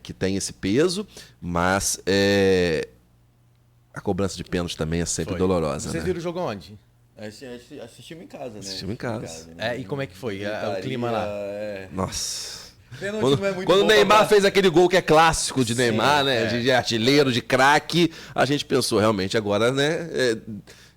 que tem esse peso, mas a cobrança de pênalti também é sempre dolorosa. Vocês né? viram o jogo onde? Assistimos em casa, né? Assistimos em casa. né? E como é que foi o clima lá? Nossa. Pênalti não é muito Quando o bom Neymar pra- fez aquele gol que é clássico de Neymar, né? De artilheiro, de craque, a gente pensou realmente agora, né?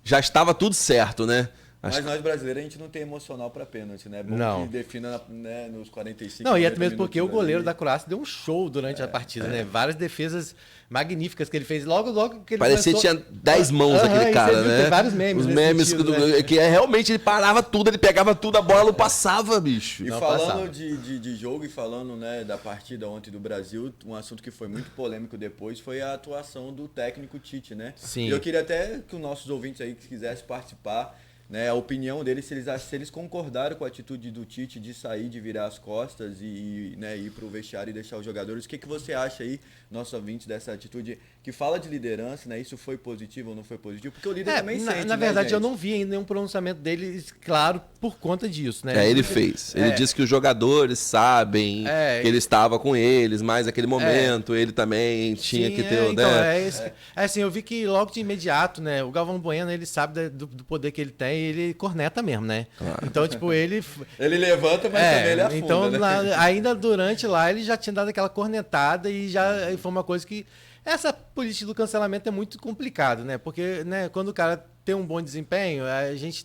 Já estava tudo certo, né? Mas nós brasileiros, a gente não tem emocional pra pênalti, né? É bom Não. que defina né, nos 45 Não, e é 90 mesmo porque o minutos goleiro ali. da Croácia deu um show durante a partida, né? Várias defesas magníficas que ele fez logo que ele Parecia que começou... tinha 10 mãos aquele e cara, você viu, né? tem vários memes Os nesse memes sentido, né? que realmente ele parava tudo, ele pegava tudo, a bola não passava, bicho. E Não falando passava. de jogo e falando né, da partida ontem do Brasil, um assunto que foi muito polêmico depois foi a atuação do técnico Tite, né? Sim. E eu queria até que os nossos ouvintes aí que quisessem participar, né, a opinião deles, se eles concordaram com a atitude do Tite de sair, de virar as costas e né, ir pro vestiário e deixar os jogadores. O que você acha aí, nosso ouvinte, dessa atitude que fala de liderança, né? Isso foi positivo ou não foi positivo? Porque o líder também sente, na né, verdade, eu gente? não vi ainda nenhum pronunciamento dele, claro, por conta disso, né? Ele fez. Ele disse que os jogadores sabem que ele estava com eles, mas naquele momento ele também tinha que ter... Então, né? assim, eu vi que logo de imediato, né, o Galvão Bueno, ele sabe do poder que ele tem e ele corneta mesmo, né? Então, tipo, ele Ele levanta, mas também ele afunda, então, né? ainda durante lá, ele já tinha dado aquela cornetada e já foi uma coisa que... Essa política do cancelamento é muito complicado, né? Porque né, quando o cara tem um bom desempenho,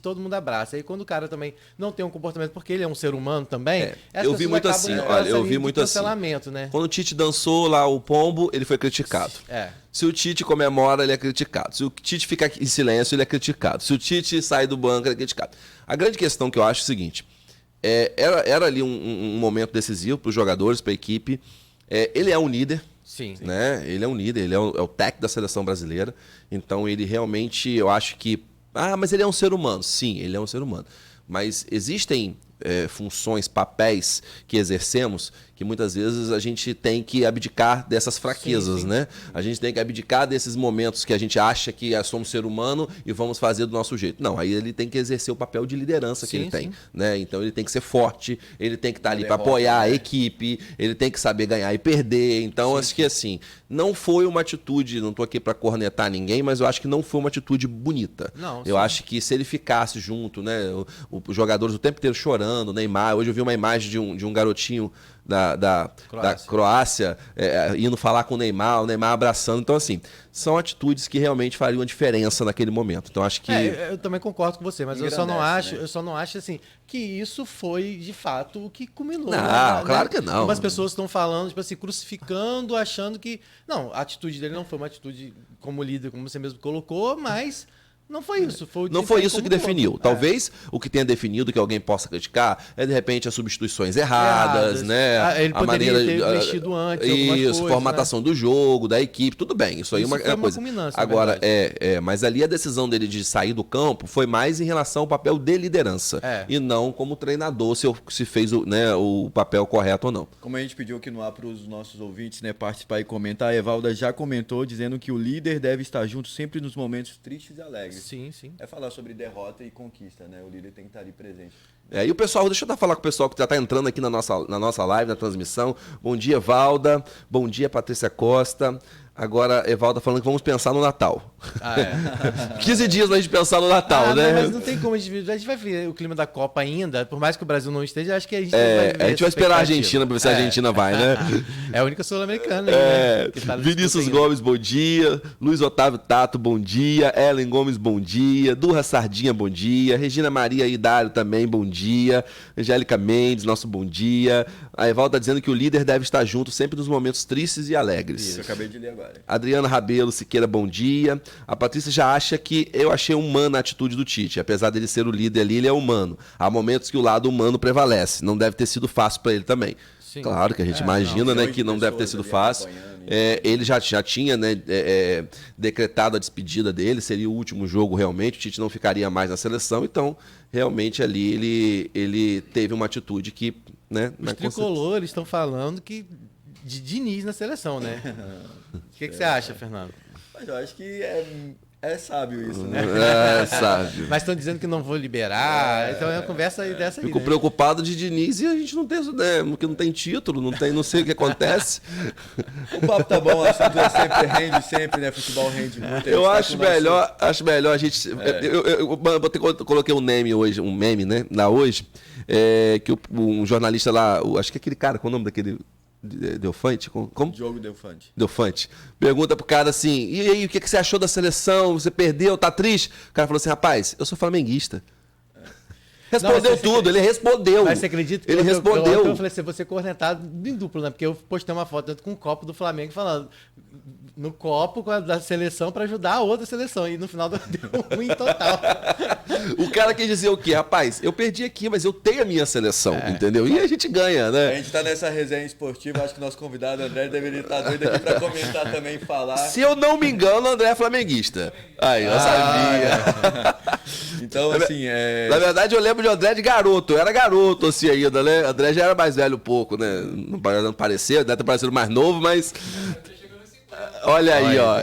todo mundo abraça. Aí quando o cara também não tem um comportamento, porque ele é um ser humano também, eu vi muito assim, olha, eu vi muito assim. Cancelamento, né? Quando o Tite dançou lá o pombo, ele foi criticado. Se o Tite comemora, ele é criticado. Se o Tite fica em silêncio, ele é criticado. Se o Tite sai do banco, ele é criticado. A grande questão que eu acho é o seguinte, era ali um momento decisivo para os jogadores, para a equipe. Ele é um líder. Sim. Né? Ele é um líder, ele é o técnico da seleção brasileira. Então ele realmente, eu acho que... mas ele é um ser humano. Sim, ele é um ser humano. Mas existem funções, papéis que exercemos que muitas vezes a gente tem que abdicar dessas fraquezas, né? A gente tem que abdicar desses momentos que a gente acha que somos ser humano e vamos fazer do nosso jeito. Não, aí ele tem que exercer o papel de liderança que ele tem, né? Então ele tem que ser forte, ele tem que estar ali para apoiar a equipe, ele tem que saber ganhar e perder. Então acho que assim, não foi uma atitude, não estou aqui para cornetar ninguém, mas eu acho que não foi uma atitude bonita. Eu acho que se ele ficasse junto, né? Os jogadores o tempo inteiro chorando, o Neymar, hoje eu vi uma imagem de um garotinho da Croácia indo falar com o Neymar abraçando. Então, assim, são atitudes que realmente fariam a diferença naquele momento. Então, acho que... eu também concordo com você, mas eu só não acho assim, que isso foi, de fato, o que culminou. Não, claro que não. Algumas pessoas estão falando, tipo assim, crucificando, achando que... Não, a atitude dele não foi uma atitude como líder, como você mesmo colocou, mas... Não foi isso. Não foi isso que definiu. Talvez o que tenha definido que alguém possa criticar é, de repente, as substituições erradas, né? Ele poderia ter mexido antes. Isso, formatação do jogo, da equipe, tudo bem. Isso aí é uma coisa. Agora, mas ali a decisão dele de sair do campo foi mais em relação ao papel de liderança. E não como treinador, se fez o papel correto ou não. Como a gente pediu aqui no ar para os nossos ouvintes participar e comentar, a Evalda já comentou dizendo que o líder deve estar junto sempre nos momentos tristes e alegres. Sim. É falar sobre derrota e conquista, né? O líder tem que estar ali presente. E o pessoal, deixa eu falar com o pessoal que já está entrando aqui na nossa live, na transmissão. Bom dia, Valda. Bom dia, Patrícia Costa. Agora, Evalda falando que vamos pensar no Natal. 15 dias pra gente pensar no Natal, né? Mas não tem como a gente vai ver o clima da Copa ainda, por mais que o Brasil não esteja, acho que a gente vai ver. A gente vai esperar a Argentina pra ver se a Argentina vai, né? É a única sul-americana. Né? Vinícius Gomes, bom dia. Luiz Otávio Tato, bom dia. Ellen Gomes, bom dia. Durra Sardinha, bom dia. Regina Maria Idário também, bom dia. Angélica Mendes, nosso bom dia. A Evalda tá dizendo que o líder deve estar junto sempre nos momentos tristes e alegres. Isso, eu acabei de ler agora. Adriana Rabelo Siqueira, bom dia. A Patrícia já acha que eu achei humana a atitude do Tite. Apesar dele ser o líder ali, ele é humano. Há momentos que o lado humano prevalece. Não deve ter sido fácil para ele também. Sim. Claro que a gente imagina que não deve ter sido fácil. Ele já tinha decretado a despedida dele, seria o último jogo realmente, o Tite não ficaria mais na seleção, então realmente ali ele teve uma atitude que... Os tricolores estão falando que de Diniz na seleção, né? O que você acha, Fernando? Mas eu acho que É sábio isso, né? Sabe. Mas estão dizendo que não vou liberar. Então é uma conversa aí dessa aí. Fico né? preocupado de Diniz e a gente não tem, né, porque não tem título, não sei o que acontece. O papo tá bom, o assunto rende sempre, né? Futebol rende muito. Eu acho melhor a gente. Coloquei um meme hoje, né? Lá hoje, que um jornalista lá, acho que é aquele cara, qual é o nome daquele. Delfante? Como? Diogo Delfante. Delfante. Pergunta pro cara assim: e aí, o que você achou da seleção? Você perdeu? Tá triste? O cara falou assim: rapaz, eu sou flamenguista. Respondeu tudo, ele respondeu. Mas você acredita que ele respondeu. Eu falei assim, você cornetado em duplo, né? Porque eu postei uma foto dentro com um copo do Flamengo falando no copo da seleção pra ajudar a outra seleção. E no final deu ruim total. O cara quis dizer o quê? Rapaz, eu perdi aqui, mas eu tenho a minha seleção, entendeu? E a gente ganha, A né? gente tá nessa resenha esportiva, acho que o nosso convidado André deveria estar doido aqui pra comentar também, falar. Se eu não me engano, o André é flamenguista. Aí, eu sabia. Então, assim, Na verdade, eu lembro de André de garoto. Eu era garoto, assim, ainda, né? André já era mais velho um pouco, né? Não parecia, deve ter parecido mais novo, mas... Olha aí, ó.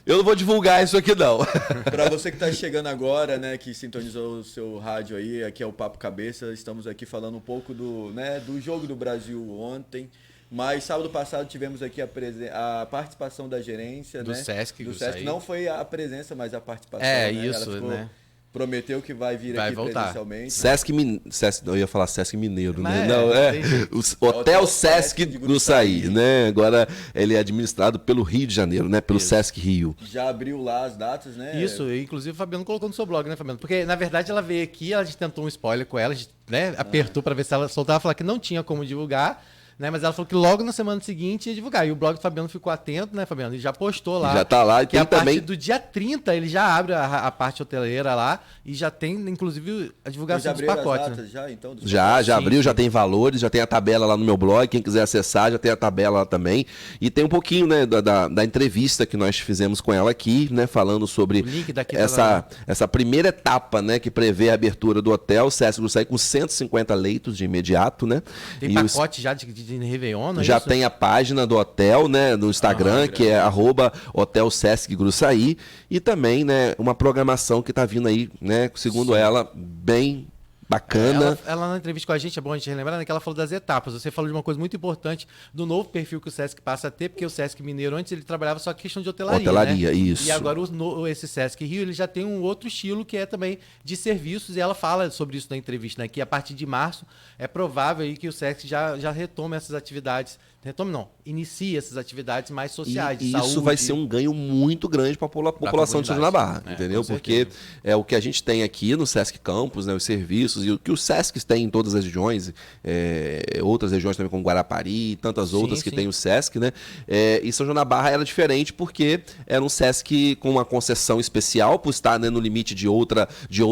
Eu não vou divulgar isso aqui, não. Para você que está chegando agora, né, que sintonizou o seu rádio aí, aqui é o Papo Cabeça, estamos aqui falando um pouco do jogo do Brasil ontem, mas sábado passado tivemos aqui a participação da gerência, do né? Sesc. Do Sesc, não foi a presença, mas a participação. Isso, né? Prometeu que vai vir aqui voltar. presencialmente. Sesc, eu ia falar Sesc Mineiro, né? Mas Não, o Hotel Sesc de Gruçaí, né? Agora ele é administrado pelo Rio de Janeiro, né? Pelo Sesc Rio. Já abriu lá as datas, né? Isso, inclusive o Fabiano colocou no seu blog, né, Fabiano? Porque, na verdade, ela veio aqui, a gente tentou um spoiler com ela, a gente, né, apertou pra ver se ela soltava, falar que não tinha como divulgar, né? Mas ela falou que logo na semana seguinte ia divulgar. E o blog do Fabiano ficou atento, né, Fabiano? Ele já postou lá. Já tá lá. E que tem a também... partir do dia 30 ele já abre a parte hoteleira lá e já tem, inclusive, a divulgação dos pacotes. As datas, né? Já abriu, já tem valores, já tem a tabela lá no meu blog. Quem quiser acessar, já tem a tabela lá também. E tem um pouquinho, né, da entrevista que nós fizemos com ela aqui, né, falando sobre o link daqui essa primeira etapa, né, que prevê a abertura do hotel Sesc Gruçaí com 150 leitos de imediato, né? Tem e pacote já de Réveillon, não é já isso? tem a página do hotel, né, no Instagram, que é @Hotel Sesc Gruçaí, e também, né, uma programação que está vindo aí, né, segundo ela, bem bacana. Ela na entrevista com a gente, é bom a gente relembrar, né, que ela falou das etapas. Você falou de uma coisa muito importante do novo perfil que o Sesc passa a ter, porque o Sesc Mineiro antes ele trabalhava só questão de hotelaria, né? Isso. E agora esse Sesc Rio ele já tem um outro estilo que é também de serviços, e ela fala sobre isso na entrevista, né, que a partir de março é provável aí que o Sesc já retome essas atividades. Retome não, inicie essas atividades mais sociais, de isso saúde. vai ser um ganho muito grande para a população de São João da Barra, entendeu? Porque é o que a gente tem aqui no Sesc Campus, né, os serviços, e o que o Sesc tem em todas as regiões, outras regiões também como Guarapari e tantas outras que tem o Sesc, né? E São João da Barra era diferente porque era um Sesc com uma concessão especial por estar, né, no limite de outro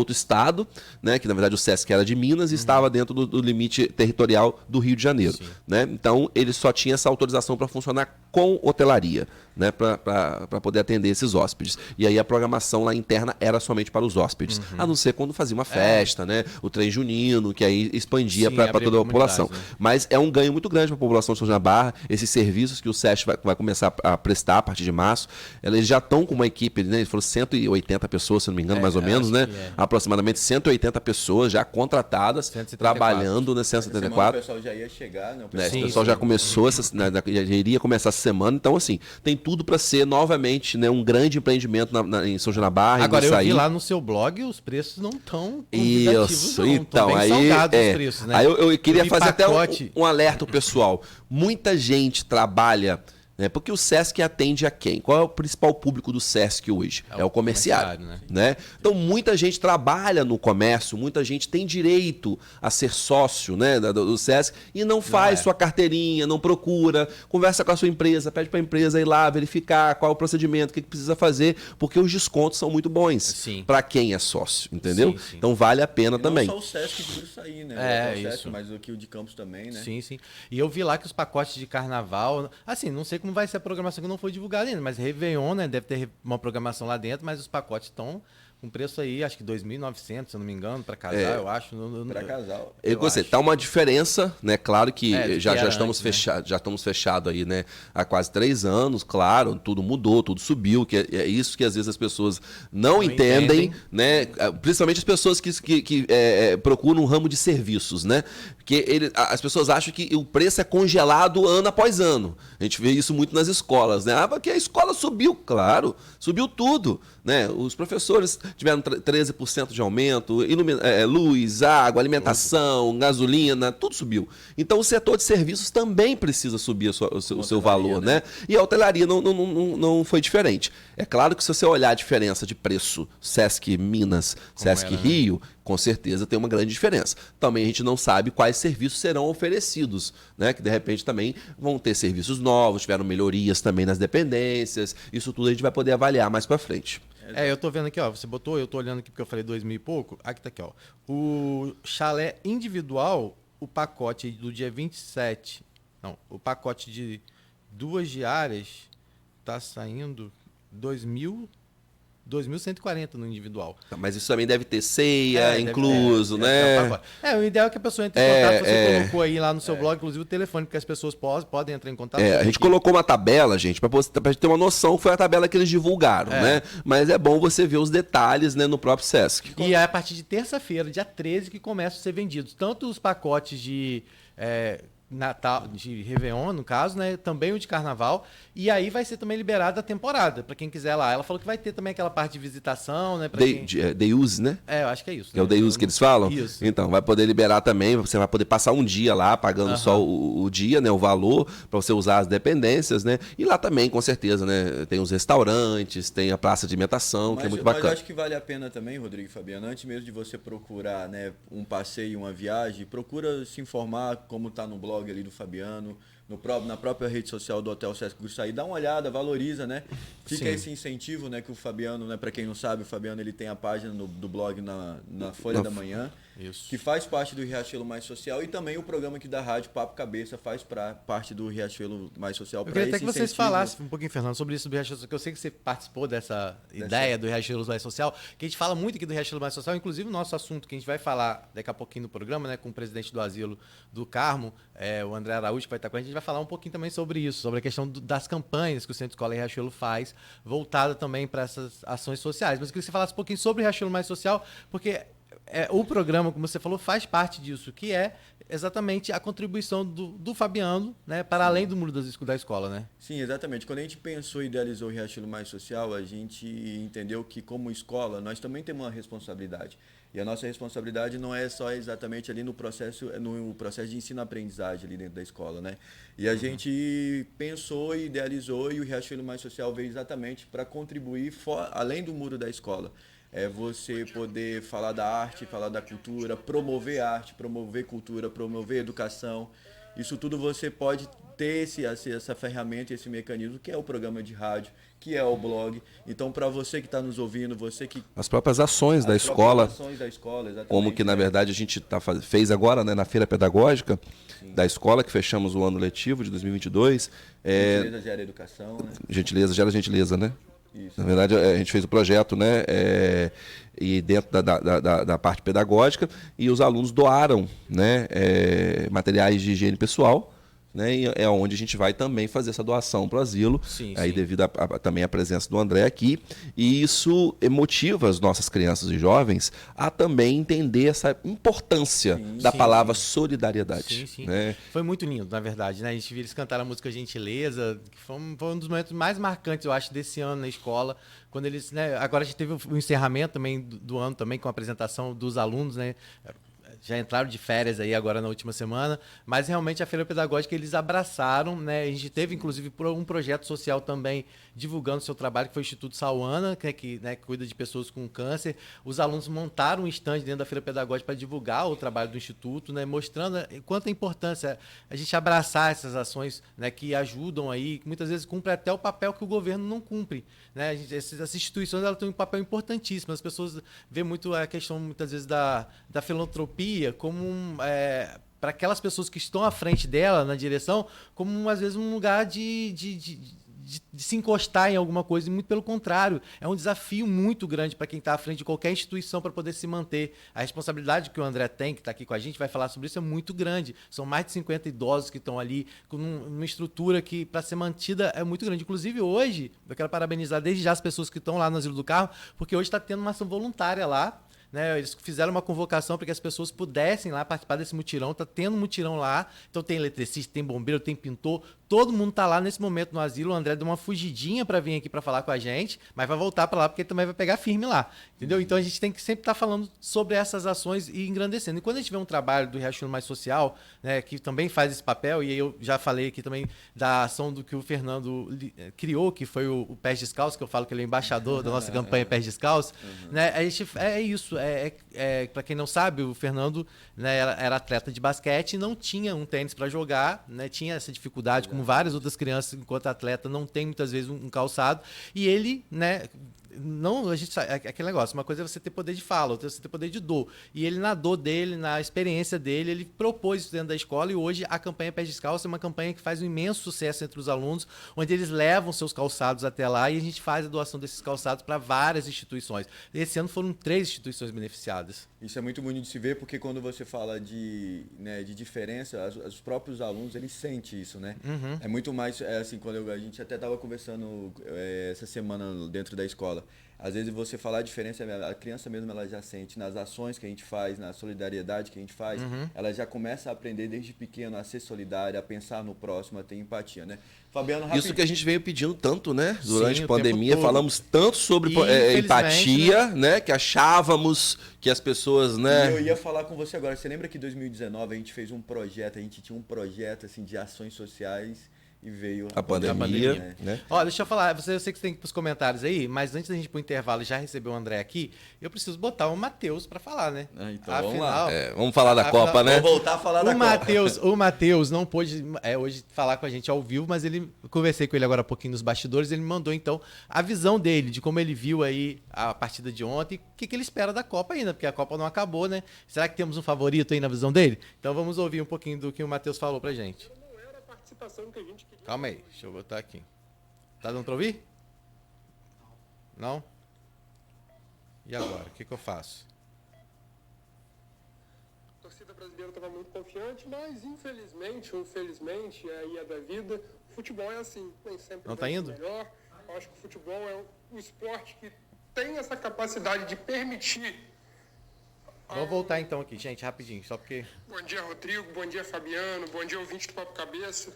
estado, né, que na verdade o Sesc era de Minas e estava dentro do limite territorial do Rio de Janeiro, né? Então ele só tinha essa autorização para funcionar com hotelaria, né, para poder atender esses hóspedes. E aí a programação lá interna era somente para os hóspedes, a não ser quando fazia uma festa, né, o trem junino, que aí expandia para toda a população. Né? Mas é um ganho muito grande para a população de São João da Barra, esses serviços que o SESC vai começar a prestar a partir de março. Eles já estão com uma equipe, né, eles foram 180 pessoas, se não me engano, mais ou menos, né? Aproximadamente 180 pessoas já contratadas, 174. Trabalhando, né, 174. O pessoal já ia chegar, né? O pessoal já começou, já iria começar essa semana, então assim, tem tudo para ser novamente, né, um grande empreendimento em São João da Barra. Agora eu vi lá no seu blog, os preços não estão isso, então bem aí salgados os preços, né? Aí eu queria fazer pacote. até um alerta ao pessoal. Muita gente trabalha, né, porque o Sesc atende a quem? Qual é o principal público do Sesc hoje? É o comerciário, né? Então muita gente trabalha no comércio, muita gente tem direito a ser sócio, né, do Sesc e não faz sua carteirinha, não procura, conversa com a sua empresa, pede para a empresa ir lá verificar qual é o procedimento, o que precisa fazer, porque os descontos são muito bons para quem é sócio, entendeu? Sim. Então vale a pena também. Não só o Sesc de Gruçaí, né? Isso. Sesc, mas aqui o de Campos também, né? Sim. E eu vi lá que os pacotes de carnaval, assim, não sei como vai ser a programação que não foi divulgada ainda, mas Réveillon, né, deve ter uma programação lá dentro, mas os pacotes estão um preço aí, acho que 2.900, se eu não me engano, para casar, eu acho. Para casal. Eu gostei. Tá uma diferença, né? Claro que já estamos antes, fechados, já estamos fechados aí, né? Há quase 3 anos, claro, tudo mudou, tudo subiu, que é isso que às vezes as pessoas não entendem, né? Principalmente as pessoas que procuram um ramo de serviços, né? Porque as pessoas acham que o preço é congelado ano após ano. A gente vê isso muito nas escolas, né? Porque a escola subiu, claro, subiu tudo, né? Os professores tiveram 13% de aumento, luz, água, alimentação, gasolina, tudo subiu. Então o setor de serviços também precisa subir o seu valor, né? E a hotelaria não foi diferente. É claro que se você olhar a diferença de preço, Sesc Minas, Sesc Rio, com certeza tem uma grande diferença. Também a gente não sabe quais serviços serão oferecidos, né? Que de repente também vão ter serviços novos, tiveram melhorias também nas dependências. Isso tudo a gente vai poder avaliar mais para frente. Eu tô vendo aqui, ó. Você botou, eu tô olhando aqui porque eu falei 2.000 e pouco. Aqui tá aqui, ó. O chalé individual, o pacote do dia 27. Não, o pacote de 2 diárias tá saindo 2.140 no individual. Mas isso também deve ter ceia, incluso, né? O ideal é que a pessoa entre em contato. Você colocou aí lá no seu blog, inclusive, o telefone, porque as pessoas podem entrar em contato. A gente colocou uma tabela, gente, para ter uma noção, foi a tabela que eles divulgaram, né? Mas é bom você ver os detalhes, né, no próprio Sesc. E é a partir de terça-feira, dia 13, que começam a ser vendidos. Tanto os pacotes de Natal, de Réveillon, no caso, né? Também o de Carnaval. E aí vai ser também liberada a temporada, para quem quiser lá. Ela falou que vai ter também aquela parte de visitação, né? Day use, né? Eu acho que é isso. É o day use que eles falam? Isso. Então, vai poder liberar também, você vai poder passar um dia lá, pagando só o dia, né? O valor, para você usar as dependências, né? E lá também, com certeza, né? Tem os restaurantes, tem a praça de alimentação, que é muito bacana. Mas acho que vale a pena também, Rodrigo e Fabiano, antes mesmo de você procurar, né, um passeio, uma viagem, procura se informar como está no blog ali do Fabiano, na própria rede social do Hotel Sesc Gruçaí, dá uma olhada, valoriza, né? Fica esse incentivo, né, que o Fabiano, né, para quem não sabe, o Fabiano ele tem a página do blog na Folha da Manhã, que faz parte do Riachuelo Mais Social, e também o programa aqui da rádio Papo Cabeça faz parte do Riachuelo Mais Social. Eu queria até que vocês falassem um pouquinho, Fernando, sobre isso do Riachuelo Social, que eu sei que você participou dessa ideia do Riachuelo Mais Social, que a gente fala muito aqui do Riachuelo Mais Social, inclusive o nosso assunto que a gente vai falar daqui a pouquinho no programa, né, com o presidente do Asilo do Carmo, o André Araújo, que vai estar com a gente vai falar um pouquinho também sobre isso, sobre a questão das campanhas que o Centro Escola Riachuelo faz, voltada também para essas ações sociais. Mas eu queria que você falasse um pouquinho sobre o Riachuelo Mais Social, porque o programa, como você falou, faz parte disso, que é exatamente a contribuição do Fabiano, né, para além do muro da escola, né? Sim, exatamente. Quando a gente pensou e idealizou o Riachuelo Mais Social, a gente entendeu que, como escola, nós também temos uma responsabilidade. E a nossa responsabilidade não é só exatamente ali no processo de ensino-aprendizagem ali dentro da escola, né? E a gente pensou e idealizou, e o Riachuelo Mais Social veio exatamente para contribuir além do muro da escola. É você poder falar da arte, falar da cultura, promover arte, promover cultura, promover educação. Isso tudo você pode ter essa ferramenta, esse mecanismo, que é o programa de rádio, que é o blog. Então, para você que está nos ouvindo, você que... As próprias ações da escola, exatamente, como que, na verdade, a gente fez agora, né, na Feira Pedagógica da escola, que fechamos o ano letivo de 2022. Gentileza gera educação, né? Gentileza gera gentileza, né? Isso. Na verdade, a gente fez o projeto, né, e dentro da parte pedagógica, e os alunos doaram, né, materiais de higiene pessoal, né, e é onde a gente vai também fazer essa doação para o asilo, aí devido também à presença do André aqui, e isso motiva as nossas crianças e jovens a também entender essa importância da palavra solidariedade. Né? Foi muito lindo, na verdade, né? A gente viu eles cantaram a música Gentileza, que foi um dos momentos mais marcantes, eu acho, desse ano na escola, quando eles, né, agora a gente teve o encerramento também do ano também com a apresentação dos alunos, né? Já entraram de férias aí agora na última semana, mas realmente a Feira Pedagógica eles abraçaram, né? A gente teve inclusive um projeto social também divulgando o seu trabalho, que foi o Instituto Sauana, que cuida de pessoas com câncer. Os alunos montaram um stand dentro da Feira Pedagógica para divulgar o trabalho do Instituto, né? Mostrando quanta importância a gente abraçar essas ações, né? Que ajudam aí, que muitas vezes cumprem até o papel que o governo não cumpre, né? Essas instituições elas têm um papel importantíssimo. As pessoas veem muito a questão, muitas vezes, da filantropia como para aquelas pessoas que estão à frente dela, na direção, como às vezes um lugar de de se encostar em alguma coisa, e muito pelo contrário, é um desafio muito grande para quem está à frente de qualquer instituição para poder se manter. A responsabilidade que o André tem, que está aqui com a gente, vai falar sobre isso, é muito grande. São mais de 50 idosos que estão ali, com uma estrutura que, para ser mantida, é muito grande. Inclusive, hoje, eu quero parabenizar desde já as pessoas que estão lá no Asilo do Carro, porque hoje está tendo uma ação voluntária lá. Né, eles fizeram uma convocação para que as pessoas pudessem lá participar desse mutirão. Está tendo mutirão lá. Então tem eletricista, tem bombeiro, tem pintor. Todo mundo está lá nesse momento no asilo. O André deu uma fugidinha para vir aqui para falar com a gente, mas vai voltar para lá porque ele também vai pegar firme lá. Entendeu? Então a gente tem que sempre estar falando sobre essas ações e engrandecendo. E quando a gente vê um trabalho do Riachuelo Mais Social, né, que também faz esse papel, e aí eu já falei aqui também da ação do que o Fernando criou, que foi o Pés Descalços, que eu falo que ele é embaixador da nossa campanha Pés Descalços. Né, a gente, é isso. Para quem não sabe, o Fernando, né, era atleta de basquete e não tinha um tênis para jogar, né, tinha essa dificuldade, como várias outras crianças, enquanto atleta, não tem muitas vezes um calçado. E ele, né, não, a gente sabe, aquele negócio, uma coisa é você ter poder de fala, outra é você ter poder de dor. E ele, na dor dele, na experiência dele, ele propôs isso dentro da escola, e hoje a campanha Pés Descalços é uma campanha que faz um imenso sucesso entre os alunos, onde eles levam seus calçados até lá e a gente faz a doação desses calçados para várias instituições. Esse ano foram 3 instituições beneficiadas. Isso é muito bonito de se ver, porque quando você fala de diferença, os próprios alunos, eles sentem isso, né? É muito mais, assim, quando a gente até estava conversando essa semana dentro da escola. Às vezes você falar a diferença, a criança mesmo ela já sente nas ações que a gente faz, na solidariedade que a gente faz, ela já começa a aprender desde pequeno a ser solidária, a pensar no próximo, a ter empatia, né? Fabiano, rapidinho. Isso que a gente veio pedindo tanto, né? Durante Sim, a pandemia, falamos tanto sobre e, empatia, né? Que achávamos que as pessoas, né? E eu ia falar com você agora. Você lembra que em 2019 a gente fez um projeto, a gente tinha um projeto assim, de ações sociais e veio a pandemia, né? Ó, deixa eu falar, eu sei que você tem que ir pros comentários aí, mas antes da gente ir pro intervalo e já receber o André aqui, eu preciso botar o Matheus para falar, né? Então vamos lá. Vamos falar da Copa, né? Vamos voltar a falar da Copa. O Matheus não pôde hoje falar com a gente ao vivo, mas conversei com ele agora há pouquinho nos bastidores, ele me mandou então a visão dele, de como ele viu aí a partida de ontem, o que ele espera da Copa ainda, porque a Copa não acabou, né? Será que temos um favorito aí na visão dele? Então vamos ouvir um pouquinho do que o Matheus falou pra gente. Que a gente queria. Calma aí, deixa eu botar aqui. Tá dando pra ouvir? Não? E agora? O que eu faço? A torcida brasileira estava muito confiante, mas infelizmente, ou felizmente, aí é da vida, o futebol é assim, nem sempre não tá indo? Melhor. Eu acho que o futebol é um esporte que tem essa capacidade de permitir. Vou voltar então aqui, gente, rapidinho, só porque... Bom dia, Rodrigo. Bom dia, Fabiano. Bom dia, ouvinte do Papo Cabeça.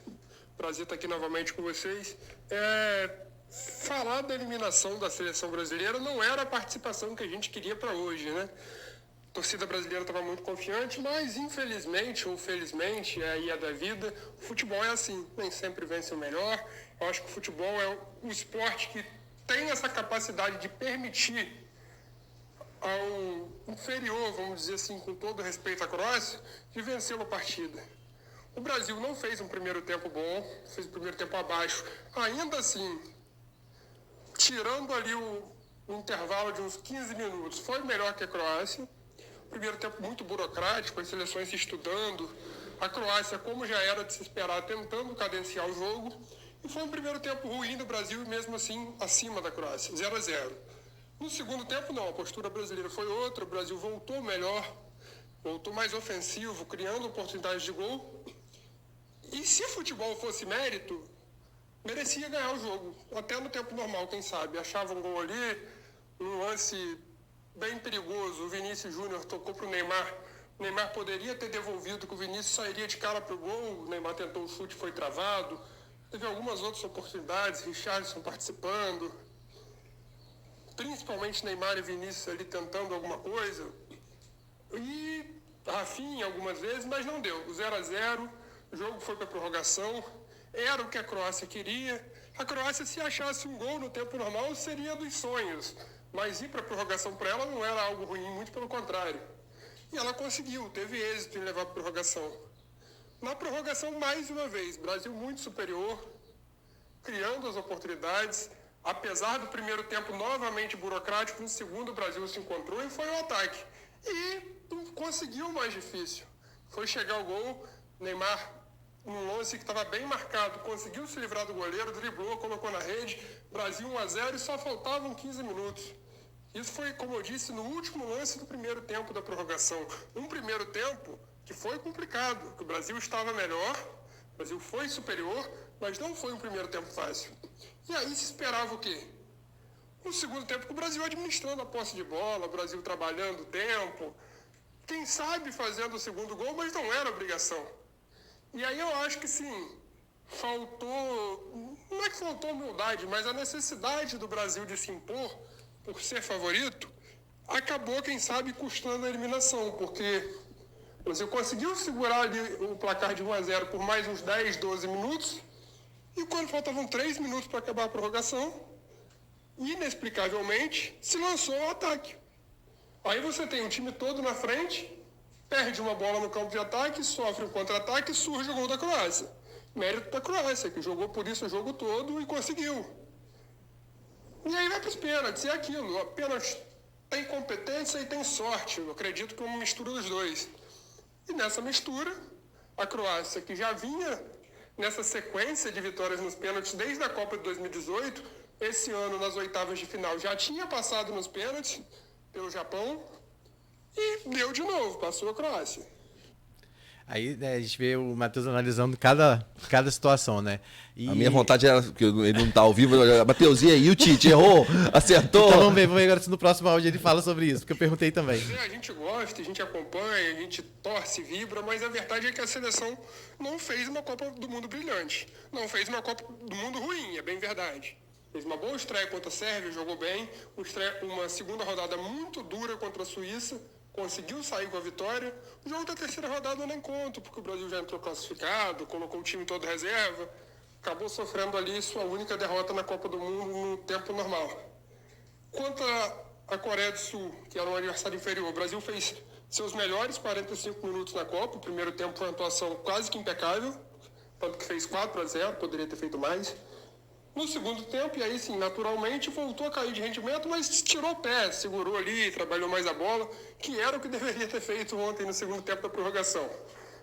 Prazer estar aqui novamente com vocês. Falar da eliminação da seleção brasileira não era a participação que a gente queria para hoje, né? A torcida brasileira estava muito confiante, mas infelizmente ou felizmente, aí é da vida, o futebol é assim, nem sempre vence o melhor. Eu acho que o futebol é um esporte que tem essa capacidade de permitir ao inferior, vamos dizer assim, com todo respeito à Croácia, de vencer uma partida. O Brasil não fez um primeiro tempo bom, fez um primeiro tempo abaixo. Ainda assim, tirando ali o intervalo de uns 15 minutos, foi melhor que a Croácia. Primeiro tempo muito burocrático, as seleções se estudando. A Croácia, como já era de se esperar, tentando cadenciar o jogo. E foi um primeiro tempo ruim do Brasil e mesmo assim acima da Croácia, 0-0. No segundo tempo, não. A postura brasileira foi outra. O Brasil voltou melhor, voltou mais ofensivo, criando oportunidades de gol. E se futebol fosse mérito, merecia ganhar o jogo. Até no tempo normal, quem sabe. Achava um gol ali, um lance bem perigoso. O Vinícius Júnior tocou para o Neymar. O Neymar poderia ter devolvido, que o Vinícius sairia de cara para o gol. O Neymar tentou o chute, foi travado. Teve algumas outras oportunidades, Richarlison participando. Principalmente Neymar e Vinícius ali tentando alguma coisa. E Rafinha algumas vezes, mas não deu. O 0-0, o jogo foi para prorrogação. Era o que a Croácia queria. A Croácia, se achasse um gol no tempo normal, seria dos sonhos. Mas ir para prorrogação para ela não era algo ruim, muito pelo contrário. E ela conseguiu, teve êxito em levar para prorrogação. Na prorrogação, mais uma vez, Brasil muito superior, criando as oportunidades. Apesar do primeiro tempo novamente burocrático, no segundo o Brasil se encontrou e foi o ataque. E conseguiu o mais difícil. Foi chegar ao gol, Neymar num lance que estava bem marcado, conseguiu se livrar do goleiro, driblou, colocou na rede, Brasil 1-0 e só faltavam 15 minutos. Isso foi, como eu disse, no último lance do primeiro tempo da prorrogação. Um primeiro tempo que foi complicado, que o Brasil estava melhor, o Brasil foi superior, mas não foi um primeiro tempo fácil. E aí se esperava o quê? No segundo tempo, o Brasil administrando a posse de bola, o Brasil trabalhando o tempo, quem sabe fazendo o segundo gol, mas não era obrigação. E aí eu acho que sim, faltou, não é que faltou humildade, mas a necessidade do Brasil de se impor, por ser favorito, acabou, quem sabe, custando a eliminação, porque o Brasil conseguiu segurar ali o placar de 1-0 por mais uns 10, 12 minutos, e quando faltavam 3 minutos para acabar a prorrogação, inexplicavelmente, se lançou ao ataque. Aí você tem o time todo na frente, perde uma bola no campo de ataque, sofre um contra-ataque e surge o gol da Croácia. Mérito da Croácia, que jogou por isso o jogo todo e conseguiu. E aí vai para os pênaltis, é aquilo. A pênalti tem competência e tem sorte. Eu acredito que é uma mistura dos dois. E nessa mistura, a Croácia, que já vinha nessa sequência de vitórias nos pênaltis desde a Copa de 2018, esse ano nas oitavas de final já tinha passado nos pênaltis pelo Japão e deu de novo, passou a Croácia. Aí, né, a gente vê o Matheus analisando cada situação, né? A minha vontade era, porque ele não tá ao vivo, Matheus, e aí, o Tite errou, acertou. Então vamos ver agora se no próximo áudio ele fala sobre isso, porque eu perguntei também. A gente gosta, a gente acompanha, a gente torce, vibra, mas a verdade é que a seleção não fez uma Copa do Mundo brilhante. Não fez uma Copa do Mundo ruim, é bem verdade. Fez uma boa estreia contra a Sérvia, jogou bem. Uma segunda rodada muito dura contra a Suíça, conseguiu sair com a vitória. O jogo da terceira rodada eu nem conto, porque o Brasil já entrou classificado, colocou o time todo reserva, acabou sofrendo ali sua única derrota na Copa do Mundo no tempo normal. Quanto a Coreia do Sul, que era um adversário inferior, o Brasil fez seus melhores 45 minutos na Copa. O primeiro tempo foi uma atuação quase que impecável, tanto que fez 4-0, poderia ter feito mais. No segundo tempo, e aí sim, naturalmente, voltou a cair de rendimento, mas tirou o pé, segurou ali, trabalhou mais a bola, que era o que deveria ter feito ontem no segundo tempo da prorrogação.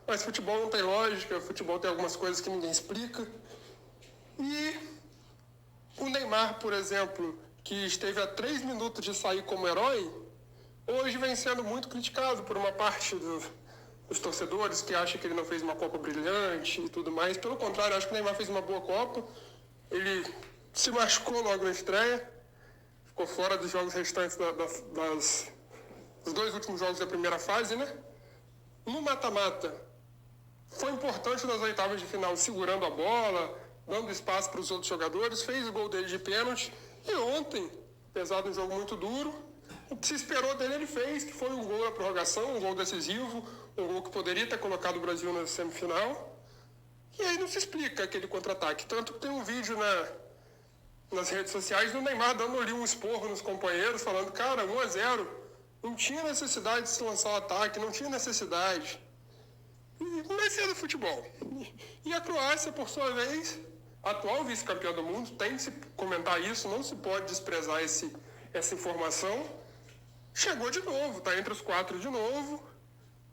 Mas futebol não tem lógica, futebol tem algumas coisas que ninguém explica. E o Neymar, por exemplo, que esteve a 3 minutos de sair como herói, hoje vem sendo muito criticado por uma parte dos torcedores que acha que ele não fez uma Copa brilhante e tudo mais. Pelo contrário, acho que o Neymar fez uma boa Copa. Ele se machucou logo na estreia, ficou fora dos jogos restantes dos 2 últimos jogos da primeira fase, né? No mata-mata, foi importante nas oitavas de final, segurando a bola, dando espaço para os outros jogadores, fez o gol dele de pênalti. E ontem, apesar de um jogo muito duro, o que se esperou dele ele fez, que foi um gol na prorrogação, um gol decisivo, um gol que poderia ter colocado o Brasil na semifinal. E aí não se explica aquele contra-ataque. Tanto que tem um vídeo nas redes sociais do Neymar dando ali um esporro nos companheiros, falando, cara, 1-0, não tinha necessidade de se lançar o ataque, não tinha necessidade. Mas é do futebol. E a Croácia, por sua vez, atual vice-campeã do mundo, tem que se comentar isso, não se pode desprezar essa informação. Chegou de novo, está entre os 4 de novo,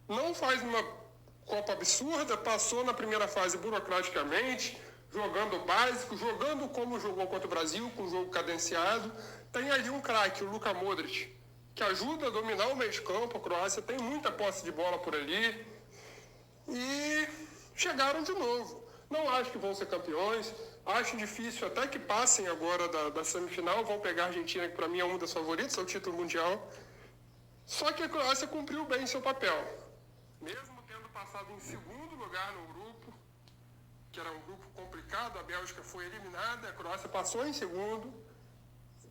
não faz uma Copa absurda, passou na primeira fase burocraticamente, jogando básico, jogando como jogou contra o Brasil, com o jogo cadenciado. Tem ali um craque, o Luka Modric, que ajuda a dominar o meio de campo. A Croácia tem muita posse de bola por ali. E chegaram de novo. Não acho que vão ser campeões, acho difícil até que passem agora da semifinal, vão pegar a Argentina, que para mim é uma das favoritas, é o título mundial. Só que a Croácia cumpriu bem seu papel. Mesmo passado em segundo lugar no grupo, que era um grupo complicado, a Bélgica foi eliminada, a Croácia passou em segundo,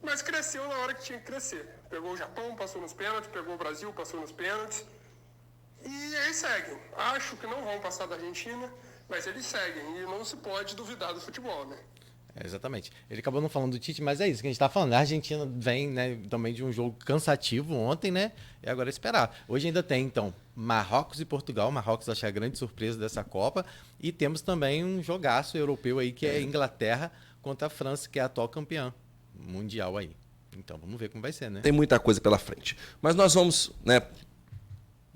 mas cresceu na hora que tinha que crescer. Pegou o Japão, passou nos pênaltis, pegou o Brasil, passou nos pênaltis, e aí seguem. Acho que não vão passar da Argentina, mas eles seguem, e não se pode duvidar do futebol, né? Exatamente. Ele acabou não falando do Tite, mas é isso que a gente tá falando. A Argentina vem, né, também de um jogo cansativo ontem, né? E agora é esperar. Hoje ainda tem, então, Marrocos e Portugal. Marrocos acho que é a grande surpresa dessa Copa. E temos também um jogaço europeu aí, que é a Inglaterra contra a França, que é a atual campeã mundial aí. Então vamos ver como vai ser, né? Tem muita coisa pela frente. Mas nós vamos, né,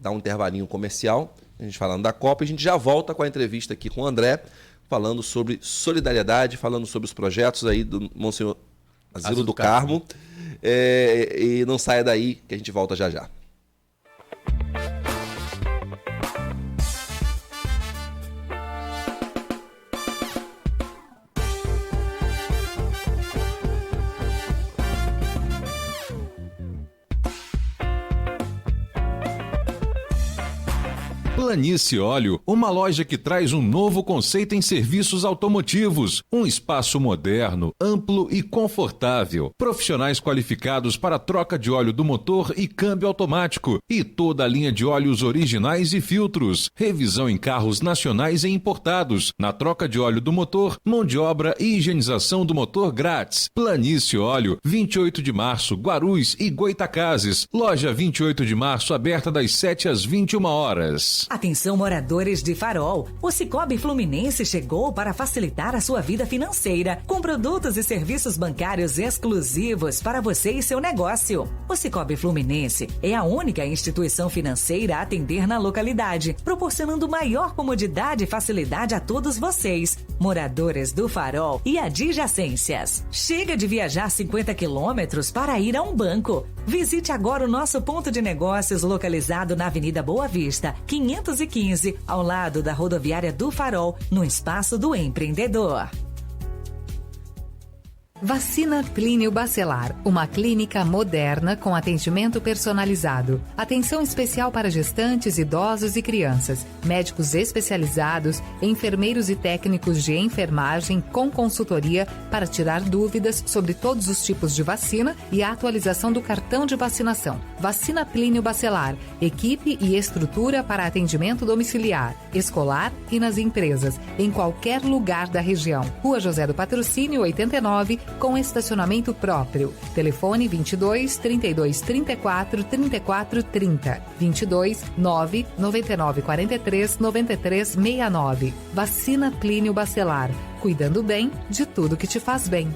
dar um intervalinho comercial, a gente falando da Copa, e a gente já volta com a entrevista aqui com o André, falando sobre solidariedade, falando sobre os projetos aí do Monsenhor Asilo do Carmo. E não saia daí, que a gente volta já já. Planície Óleo, uma loja que traz um novo conceito em serviços automotivos, um espaço moderno, amplo e confortável, profissionais qualificados para troca de óleo do motor e câmbio automático e toda a linha de óleos originais e filtros, revisão em carros nacionais e importados, na troca de óleo do motor, mão de obra e higienização do motor grátis. Planície Óleo, 28 de março, Guarulhos e Goitacazes, loja 28 de março, aberta das 7 às 21 horas. Atenção, moradores de Farol. O Sicoob Fluminense chegou para facilitar a sua vida financeira, com produtos e serviços bancários exclusivos para você e seu negócio. O Sicoob Fluminense é a única instituição financeira a atender na localidade, proporcionando maior comodidade e facilidade a todos vocês, moradores do Farol e adjacências. Chega de viajar 50 quilômetros para ir a um banco. Visite agora o nosso ponto de negócios localizado na Avenida Boa Vista, 515, ao lado da rodoviária do Farol, no Espaço do Empreendedor. Vacina Clínio Bacelar, uma clínica moderna com atendimento personalizado. Atenção especial para gestantes, idosos e crianças. Médicos especializados, enfermeiros e técnicos de enfermagem com consultoria para tirar dúvidas sobre todos os tipos de vacina e a atualização do cartão de vacinação. Vacina Clínio Bacelar, equipe e estrutura para atendimento domiciliar, escolar e nas empresas, em qualquer lugar da região. Rua José do Patrocínio, 89, com estacionamento próprio. Telefone 22 32 34 34 30. 22 9 99 43 93 69. Vacina Clínio Bacelar. Cuidando bem de tudo que te faz bem.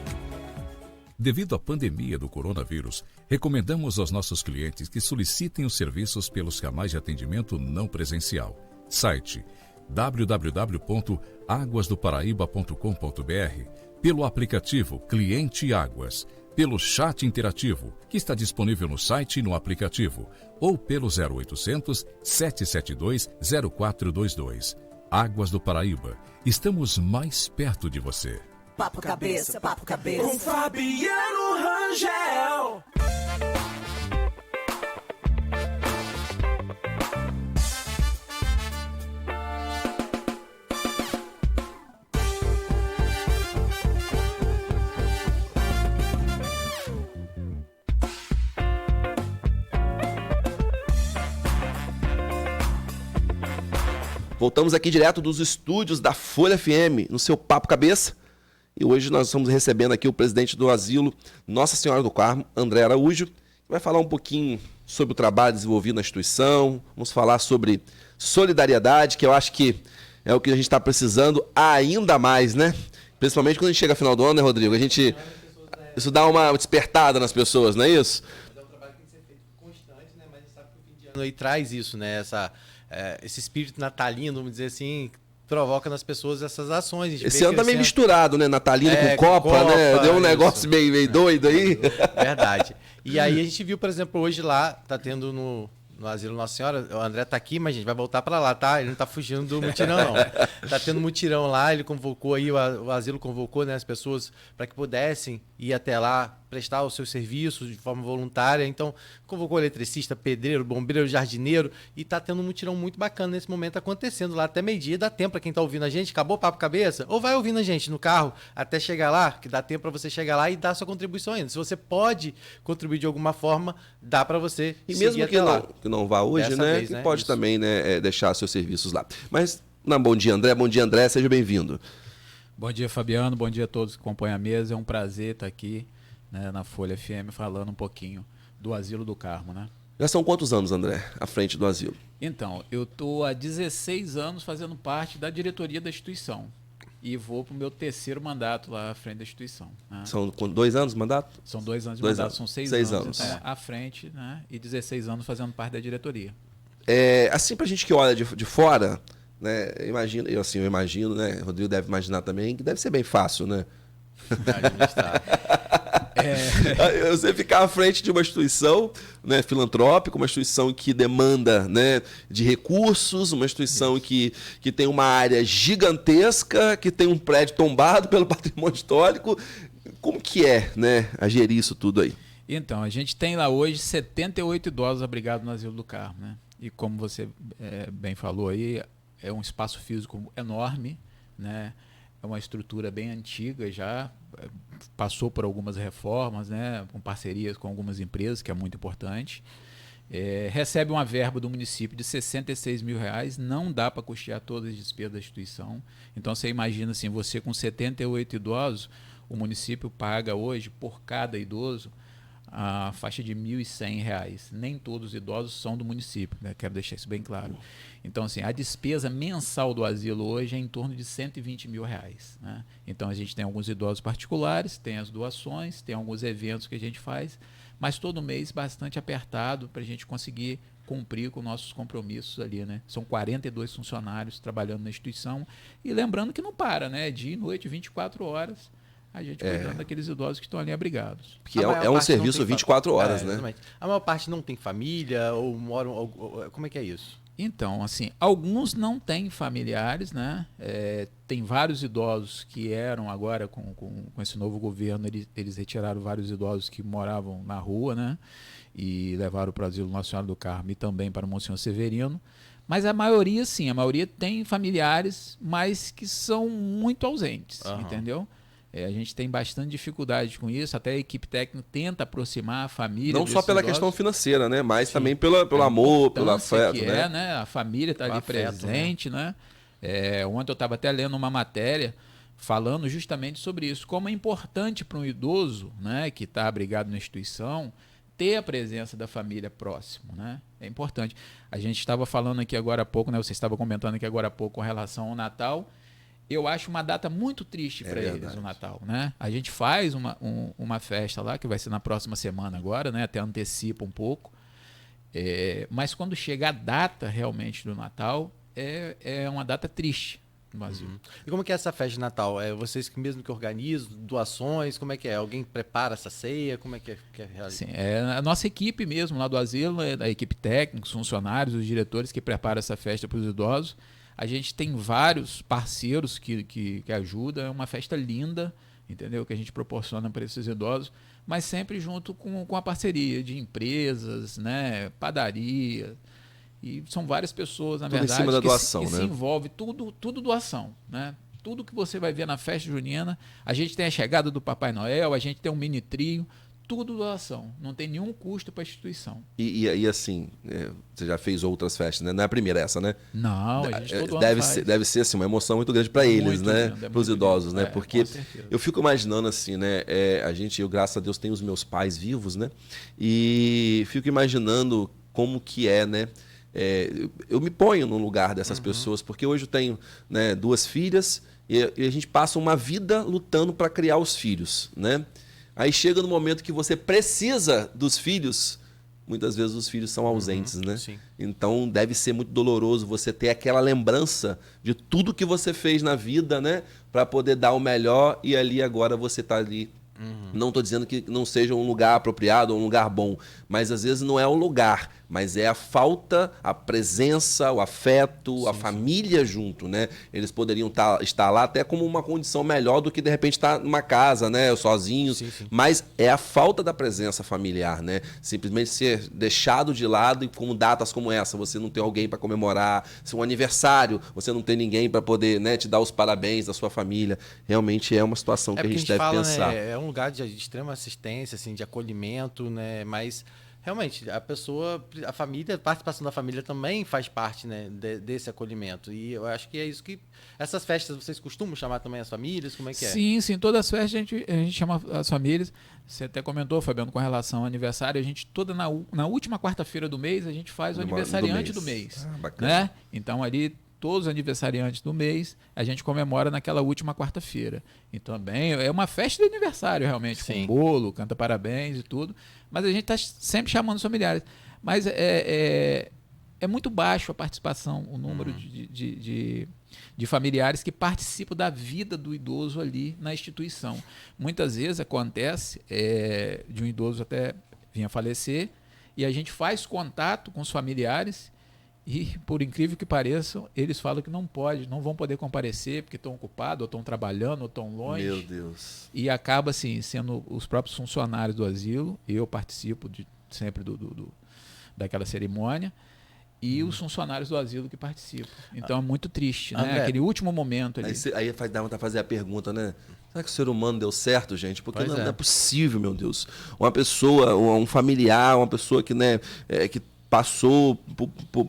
Devido à pandemia do coronavírus, recomendamos aos nossos clientes que solicitem os serviços pelos canais de atendimento não presencial. Site www.aguasdoparaíba.com.br, pelo aplicativo Cliente Águas, pelo chat interativo, que está disponível no site e no aplicativo, ou pelo 0800 772 0422. Águas do Paraíba, estamos mais perto de você. Papo cabeça, com Fabiano Rangel. Voltamos aqui direto dos estúdios da Folha FM, no seu Papo Cabeça. E hoje nós estamos recebendo aqui o presidente do asilo Nossa Senhora do Carmo, André Araújo, que vai falar um pouquinho sobre o trabalho desenvolvido na instituição. Vamos falar sobre solidariedade, que eu acho que é o que a gente está precisando ainda mais, né? Principalmente quando a gente chega ao final do ano, né, Rodrigo? Isso dá uma despertada nas pessoas, não é isso? É um trabalho que tem que ser feito constante, né? Mas a gente sabe que o fim de ano aí traz isso, né? Esse espírito natalino, vamos dizer assim, provoca nas pessoas essas ações. Esse ano tá meio misturado, né? Natalino com Copa, né? Deu um negócio meio doido aí. Verdade. E aí a gente viu, por exemplo, hoje lá, tá tendo no Asilo Nossa Senhora, o André tá aqui, mas a gente vai voltar para lá, tá? Ele não tá fugindo do mutirão, não. Tá tendo mutirão lá, ele convocou aí, o Asilo convocou, né, as pessoas para que pudessem ir até lá, prestar os seus serviços de forma voluntária. Então, convocou eletricista, pedreiro, bombeiro, jardineiro, e tá tendo um mutirão muito bacana nesse momento acontecendo lá até meio-dia. Dá tempo para quem tá ouvindo a gente, acabou o Papo Cabeça, ou vai ouvindo a gente no carro até chegar lá, que dá tempo para você chegar lá e dar sua contribuição ainda. Se você pode contribuir de alguma forma, dá para você e mesmo que não vá hoje, dessa né, vez, né? Pode isso. Também, né, deixar seus serviços lá. Mas, bom dia, André, seja bem-vindo. Bom dia, Fabiano, bom dia a todos que acompanham a mesa, é um prazer estar aqui, né, na Folha FM falando um pouquinho do Asilo do Carmo, né? Já são quantos anos, André, à frente do asilo? Então, eu estou há 16 anos fazendo parte da diretoria da instituição e vou para o meu terceiro mandato lá à frente da instituição. Né? São 2 anos de mandato? São 2 anos de mandato, são 6 anos à frente, né? E 16 anos fazendo parte da diretoria. Assim, pra gente que olha de fora, né? Eu imagino, né? O Rodrigo deve imaginar também que deve ser bem fácil, né? Você ficar à frente de uma instituição, né, filantrópica, uma instituição que demanda, né, de recursos, uma instituição que tem uma área gigantesca, que tem um prédio tombado pelo patrimônio histórico. Como que é, né, a gerir isso tudo aí? Então, a gente tem lá hoje 78 idosos abrigados no Asilo do Carmo, né? E como você bem falou aí, é um espaço físico enorme, né? É uma estrutura bem antiga já, passou por algumas reformas, né? Com parcerias com algumas empresas, que é muito importante. Recebe uma verba do município de R$66 mil, não dá para custear todas as despesas da instituição. Então você imagina assim, você com 78 idosos, o município paga hoje por cada idoso a faixa de R$1.100. Nem todos os idosos são do município, né? Quero deixar isso bem claro. Então, assim, a despesa mensal do asilo hoje é em torno de R$120 mil, né? Então, a gente tem alguns idosos particulares, tem as doações, tem alguns eventos que a gente faz, mas todo mês bastante apertado para a gente conseguir cumprir com nossos compromissos ali, né? São 42 funcionários trabalhando na instituição e lembrando que não para, né? Dia e noite, 24 horas, a gente cuidando daqueles idosos que estão ali abrigados. Porque é um serviço 24 horas, né? Exatamente. A maior parte não tem família ou moram... como é que é isso? Então, assim, alguns não têm familiares, né? Tem vários idosos que eram agora, com esse novo governo, eles retiraram vários idosos que moravam na rua, né? E levaram para o Asilo Nacional do Carmo e também para o Monsenhor Severino. Mas a maioria, sim, a maioria tem familiares, mas que são muito ausentes, entendeu? A gente tem bastante dificuldade com isso, até a equipe técnica tenta aproximar a família. Não só pela questão financeira, né? Mas também pelo amor, pelo afeto, né? A família está ali presente, né? Ontem eu estava até lendo uma matéria falando justamente sobre isso, como é importante para um idoso, né, que está abrigado na instituição, ter a presença da família próximo, né? É importante. A gente estava falando aqui agora há pouco, né? Você estava comentando aqui agora há pouco com relação ao Natal. Eu acho uma data muito triste para eles, o Natal, né? A gente faz uma festa lá, que vai ser na próxima semana agora, né? Até antecipa um pouco. Mas quando chega a data realmente do Natal, é uma data triste no Brasil. E como que é essa festa de Natal? É vocês mesmo que organizam, doações? Como é que é? Alguém prepara essa ceia? Como é que é realizado? Sim, é a nossa equipe mesmo lá do asilo, a equipe técnica, os funcionários, os diretores que preparam essa festa para os idosos. A gente tem vários parceiros que ajudam, é uma festa linda, entendeu? Que a gente proporciona para esses idosos, mas sempre junto com a parceria de empresas, né? Padaria, e são várias pessoas, na verdade, em cima da doação, que se envolve, tudo doação, né? Tudo que você vai ver na festa junina, a gente tem a chegada do Papai Noel, a gente tem um mini trio, tudo doação, não tem nenhum custo para a instituição. E assim, você já fez outras festas, né? Não é a primeira essa, né? Não, a gente todo deve ano deve ser assim, uma emoção muito grande para eles, né? Para os idosos, né? Porque eu fico imaginando assim, né? Eu, graças a Deus, tenho os meus pais vivos, né? E fico imaginando como que é, né? Eu me ponho no lugar dessas pessoas, porque hoje eu tenho, né, 2 filhas e a gente passa uma vida lutando para criar os filhos, né? Aí chega no momento que você precisa dos filhos, muitas vezes os filhos são ausentes, né? Sim. Então deve ser muito doloroso você ter aquela lembrança de tudo que você fez na vida, né? Para poder dar o melhor e ali agora você está ali. Não estou dizendo que não seja um lugar apropriado ou um lugar bom, mas às vezes não é o lugar, mas é a falta, a presença, o afeto, a família junto, né? Eles poderiam estar lá até como uma condição melhor do que de repente estar numa casa, né? Sozinhos, mas é a falta da presença familiar, né? Simplesmente ser deixado de lado e como datas como essa, você não tem alguém para comemorar, se um aniversário, você não tem ninguém para poder, né, te dar os parabéns da sua família, realmente é uma situação que a gente deve pensar. Né, é um lugar de extrema assistência, assim, de acolhimento, né? Mas realmente a família, a participação da família também faz parte, né, desse acolhimento. E eu acho que é isso que essas festas vocês costumam chamar também as famílias, como é que é? Sim, todas as festas a gente chama as famílias. Você até comentou, Fabiano, com relação ao aniversário, a gente na última quarta-feira do mês a gente faz o aniversariante do mês, bacana. Né? Então ali todos os aniversariantes do mês, a gente comemora naquela última quarta-feira. Então, também é uma festa de aniversário, realmente, com bolo, canta parabéns e tudo. Mas a gente está sempre chamando os familiares. Mas é muito baixo a participação, o número de familiares que participam da vida do idoso ali na instituição. Muitas vezes acontece de um idoso até vir a falecer e a gente faz contato com os familiares e, por incrível que pareça, eles falam que não vão poder comparecer porque estão ocupados, ou estão trabalhando, ou estão longe. Meu Deus. E acaba, assim, sendo os próprios funcionários do asilo, eu participo sempre daquela cerimônia, e os funcionários do asilo que participam. Então é muito triste, né? André, Aquele último momento ali. Aí dá vontade de fazer a pergunta, né? Será que o ser humano deu certo, gente? Porque Pois não é. é possível, meu Deus. Uma pessoa, um familiar, uma pessoa que, né, que passou por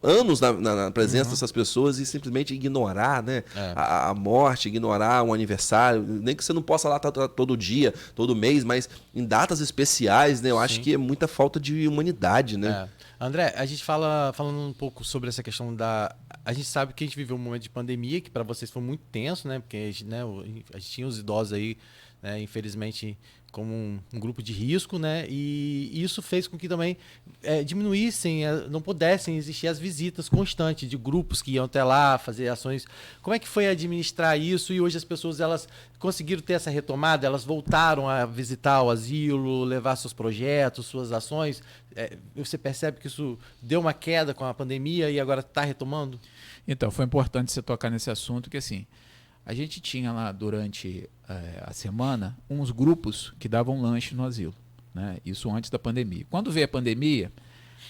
anos na presença dessas pessoas e simplesmente ignorar, né, a morte, ignorar um aniversário, nem que você não possa lá estar todo dia, todo mês, mas em datas especiais, né, eu acho que é muita falta de humanidade, né? André, a gente falando um pouco sobre essa questão a gente sabe que a gente viveu um momento de pandemia que para vocês foi muito tenso, né? Porque a gente tinha os idosos aí, né, infelizmente, como um grupo de risco, né? E isso fez com que também diminuíssem, não pudessem existir as visitas constantes de grupos que iam até lá fazer ações. Como é que foi administrar isso? E hoje as pessoas elas conseguiram ter essa retomada? Elas voltaram a visitar o asilo, levar seus projetos, suas ações? Você percebe que isso deu uma queda com a pandemia e agora está retomando? Então, foi importante você tocar nesse assunto, que assim, a gente tinha lá durante a semana uns grupos que davam lanche no asilo, né? Isso antes da pandemia. Quando veio a pandemia,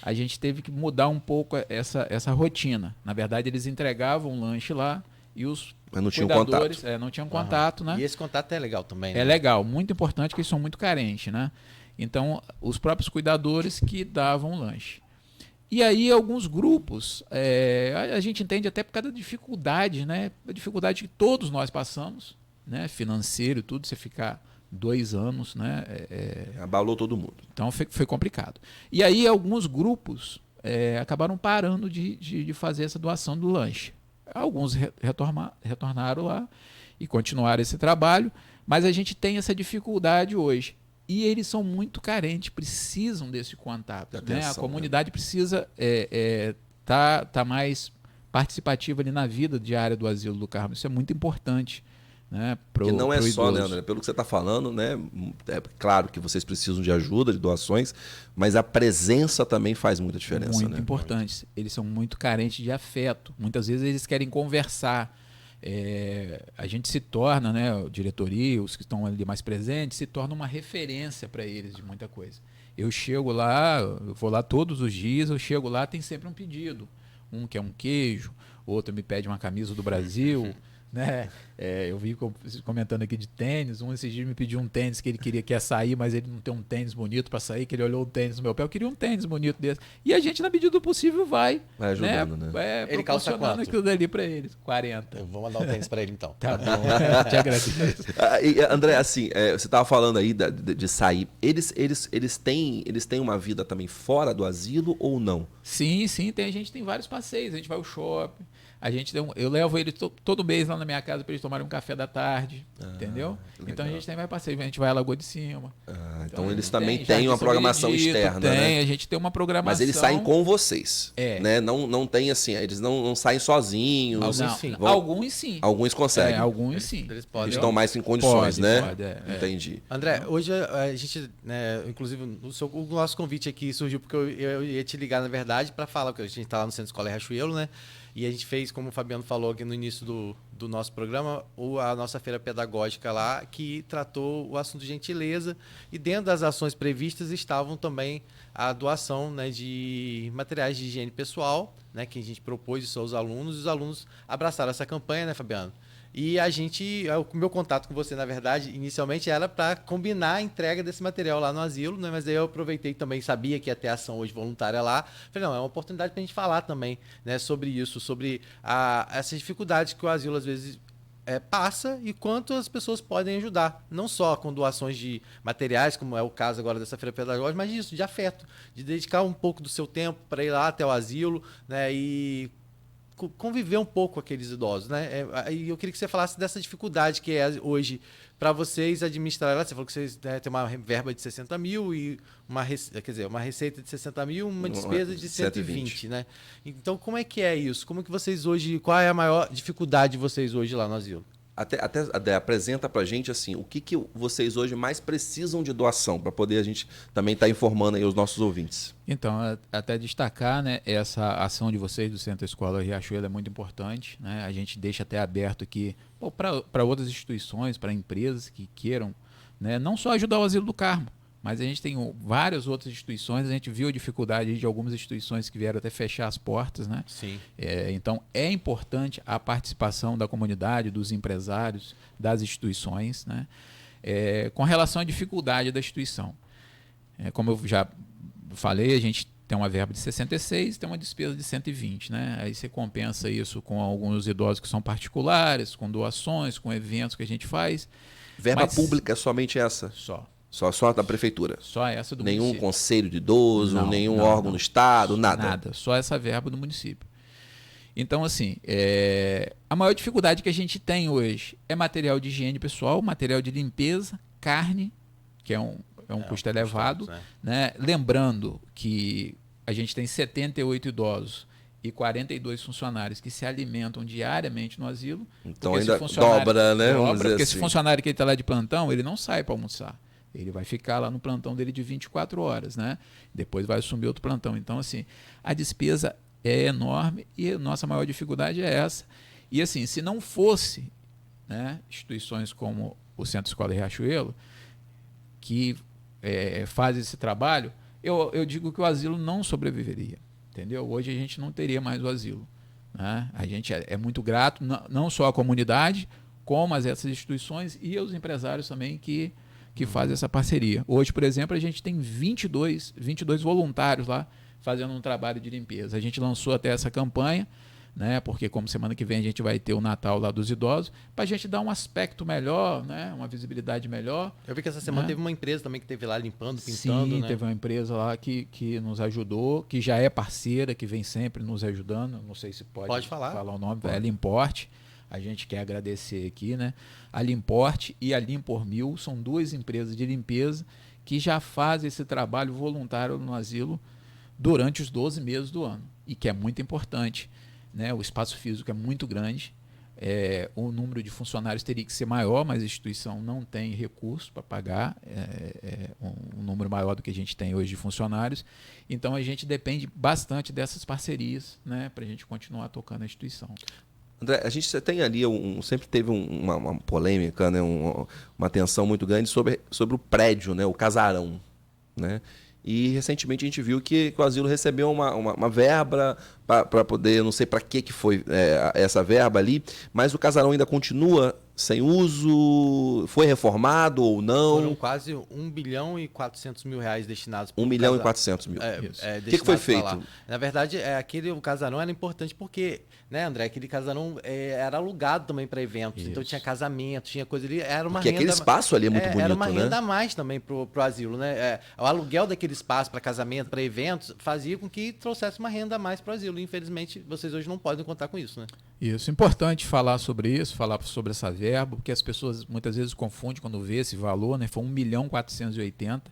a gente teve que mudar um pouco essa rotina. Na verdade, eles entregavam lanche lá e os Mas não tinham cuidadores contato. não tinham contato, né? E esse contato é legal também, né? É legal, muito importante, porque eles são muito carentes, né? Então, os próprios cuidadores que davam lanche. E aí, alguns grupos, a gente entende até por causa da dificuldade, né? A dificuldade que todos nós passamos, né? Financeiro e tudo, você ficar 2 anos, né? Abalou todo mundo. Então, foi complicado. E aí, alguns grupos acabaram parando de fazer essa doação do lanche. Alguns retornaram lá e continuaram esse trabalho, mas a gente tem essa dificuldade hoje. E eles são muito carentes, precisam desse contato. Atenção, né? A comunidade precisa tá mais participativa ali na vida diária do Asilo do Carmo. Isso é muito importante. Né? Porque não é só, né, idoso. André? Pelo que você está falando, né? É claro que vocês precisam de ajuda, de doações, mas a presença também faz muita diferença. Muito né? importante. Eles são muito carentes de afeto. Muitas vezes eles querem conversar. A gente se torna, né, a diretoria, os que estão ali mais presentes, se torna uma referência para eles de muita coisa. Eu chego lá, eu vou lá todos os dias, eu chego lá, tem sempre um pedido. Um quer um queijo, outro me pede uma camisa do Brasil. Né? Eu vi comentando aqui de tênis, esses dias me pediu um tênis que ele quer sair, mas ele não tem um tênis bonito para sair, que ele olhou o tênis no meu pé, eu queria um tênis bonito desse. E a gente, na medida do possível, vai ajudando, né? Ele calça proporcionando quanto? aquilo dali para eles. 40. Eu vou mandar um tênis para ele então. Tá bom, te agradeço. André, assim, você estava falando aí de sair. Eles têm uma vida também fora do asilo ou não? Sim, a gente tem vários passeios, a gente vai ao shopping. Eu levo ele todo mês lá na minha casa para eles tomarem um café da tarde, entendeu? Então a gente tem mais passeio, a gente vai à Lagoa de Cima. Então eles também têm uma programação externa, né? A gente tem uma programação. Mas eles saem com vocês, É. né? Não tem assim, eles não saem sozinhos. Alguns sim. Alguns sim. Alguns conseguem. Alguns sim. Eles podem. Eles estão mais em condições, né? Pode, Entendi. André, hoje a gente, né, inclusive o nosso convite aqui surgiu porque eu ia te ligar, na verdade, para falar, porque a gente está lá no Centro Escola Riachuelo, né? E a gente fez, como o Fabiano falou aqui no início do nosso programa, a nossa feira pedagógica lá, que tratou o assunto de gentileza. E dentro das ações previstas estavam também a doação, né, de materiais de higiene pessoal, né, que a gente propôs isso aos alunos. E os alunos abraçaram essa campanha, né, Fabiano? E o meu contato com você, na verdade, inicialmente era para combinar a entrega desse material lá no asilo, né? Mas daí eu aproveitei também, sabia que ia ter ação hoje voluntária lá. Falei, não, é uma oportunidade para a gente falar também, né, sobre isso, sobre essas dificuldades que o asilo às vezes passa e quanto as pessoas podem ajudar. Não só com doações de materiais, como é o caso agora dessa feira pedagógica, mas disso, de afeto, de dedicar um pouco do seu tempo para ir lá até o asilo, né, e conviver um pouco com aqueles idosos, né? E eu queria que você falasse dessa dificuldade que é hoje para vocês administrar. Você falou que vocês, né, têm uma verba de 60 mil e uma receita de 60 mil, uma despesa de 120, né? Então, como é que é isso? Como que vocês hoje, qual é a maior dificuldade de vocês hoje lá no asilo? Até apresenta pra gente assim, o que vocês hoje mais precisam de doação, para poder a gente também estar informando aí os nossos ouvintes. Então, até destacar, né, essa ação de vocês do Centro Escola Riachuelo é muito importante, né? A gente deixa até aberto aqui para outras instituições, para empresas que queiram, né, não só ajudar o Asilo do Carmo, mas a gente tem várias outras instituições, a gente viu a dificuldade de algumas instituições que vieram até fechar as portas, né? Sim. Então, é importante a participação da comunidade, dos empresários, das instituições, né? Com relação à dificuldade da instituição. Como eu já falei, a gente tem uma verba de 66 e tem uma despesa de 120, né? Aí você compensa isso com alguns idosos que são particulares, com doações, com eventos que a gente faz. Verba pública é somente essa? Só da prefeitura? Só essa do nenhum município. Conselho de idoso, nenhum órgão do Estado, nada? Nada, só essa verba do município. Então, assim, a maior dificuldade que a gente tem hoje é material de higiene pessoal, material de limpeza, carne, que é um custo elevado, né? Lembrando que a gente tem 78 idosos e 42 funcionários que se alimentam diariamente no asilo. Então ainda dobra, né? Vamos dizer porque assim. Esse funcionário que está lá de plantão, ele não sai para almoçar. Ele vai ficar lá no plantão dele de 24 horas, né? Depois vai assumir outro plantão. Então, assim, a despesa é enorme e a nossa maior dificuldade é essa. E, assim, se não fosse, né, instituições como o Centro Escola Riachuelo, que faz esse trabalho, eu digo que o asilo não sobreviveria, entendeu? Hoje a gente não teria mais o asilo, né? A gente é muito grato, não só à comunidade, como essas instituições e aos empresários também que fazem essa parceria. Hoje, por exemplo, a gente tem 22 voluntários lá fazendo um trabalho de limpeza. A gente lançou até essa campanha, né, porque como semana que vem a gente vai ter o Natal lá dos idosos, para a gente dar um aspecto melhor, né, uma visibilidade melhor. Eu vi que essa semana teve uma empresa também que esteve lá limpando, pintando. Sim, né? Teve uma empresa lá que nos ajudou, que já é parceira, que vem sempre nos ajudando. Não sei se pode falar o nome, é a Limporte. A gente quer agradecer aqui, né? A Limporte e a Limpor Mil são duas empresas de limpeza que já fazem esse trabalho voluntário no asilo durante os 12 meses do ano, e que é muito importante, né? O espaço físico é muito grande, o número de funcionários teria que ser maior, mas a instituição não tem recurso para pagar um número maior do que a gente tem hoje de funcionários, então a gente depende bastante dessas parcerias, né, para a gente continuar tocando a instituição. André, a gente tem ali, sempre teve uma polêmica, né, uma tensão muito grande sobre o prédio, né, o casarão, né? E recentemente a gente viu que o asilo recebeu uma verba para poder, não sei para que foi essa verba ali, mas o casarão ainda continua sem uso, foi reformado ou não? Foram quase 1 bilhão e 400 mil reais destinados para 1 milhão e 400 mil. O que foi feito? Na verdade, o casarão era importante porque, né, André, aquele casarão era alugado também para eventos. Isso. Então tinha casamento, tinha coisa ali. Era uma porque renda, aquele espaço ali é muito bonito, era uma renda né? a mais também pro asilo, né? O aluguel daquele espaço para casamento, para eventos, fazia com que trouxesse uma renda a mais pro asilo. E, infelizmente, vocês hoje não podem contar com isso, né? Isso, importante falar sobre isso, falar sobre essa verba, porque as pessoas muitas vezes confundem quando vê esse valor, né? Foi 1 milhão 480.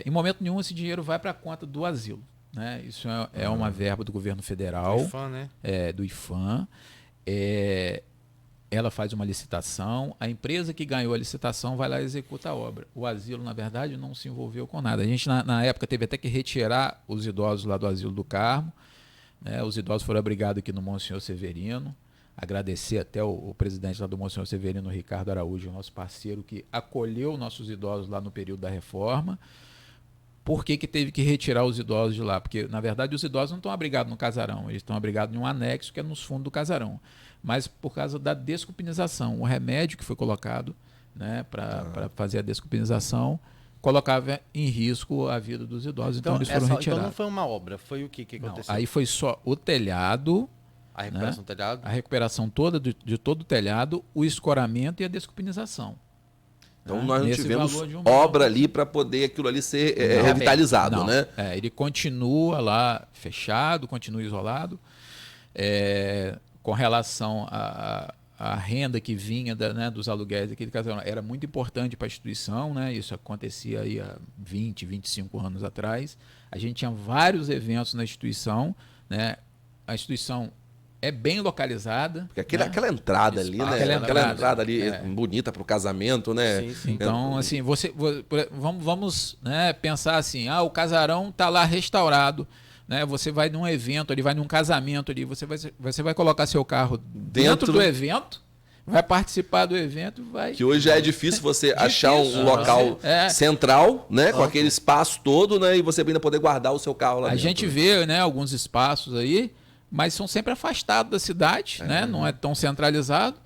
Em momento nenhum esse dinheiro vai para a conta do asilo, né? Isso é uma verba do governo federal, do IFAM, né? Do IFAM. Ela faz uma licitação, a empresa que ganhou a licitação vai lá e executa a obra. O asilo, na verdade, não se envolveu com nada. A gente, na época, teve até que retirar os idosos lá do Asilo do Carmo, né? Os idosos foram abrigados aqui no Monsenhor Severino. Agradecer até o presidente lá do Monsenhor Severino, Ricardo Araújo, nosso parceiro, que acolheu nossos idosos lá no período da reforma. Por que teve que retirar os idosos de lá? Porque, na verdade, os idosos não estão abrigados no casarão, eles estão abrigados em um anexo que é nos fundos do casarão. Mas por causa da desculpinização, o remédio que foi colocado, né, para fazer a desculpinização, colocava em risco a vida dos idosos, então eles foram retirados. Então não foi uma obra, foi o que aconteceu? Aí foi só o telhado, a recuperação do telhado? A recuperação toda de todo o telhado, o escoramento e a desculpinização. Então nós não tivemos obra ali para poder aquilo ali ser revitalizado, né? Ele continua lá fechado, continua isolado. com relação à renda que vinha dos aluguéis daquele casarão, era muito importante para a instituição, né? Isso acontecia aí há 20, 25 anos atrás. A gente tinha vários eventos na instituição, né? A instituição é bem localizada. Porque aquela entrada ali, né? Aquela entrada ali bonita para o casamento, né? Sim, sim. Então, assim, vamos né, pensar assim, o casarão está lá restaurado, né? Você vai num evento ali, vai num casamento ali, você vai colocar seu carro dentro do evento, vai participar do evento, vai... Que hoje é difícil você achar um local central, né? Com aquele espaço todo, né? E você ainda poder guardar o seu carro lá dentro. A gente vê, né, alguns espaços aí, mas são sempre afastados da cidade, né? Não é tão centralizado.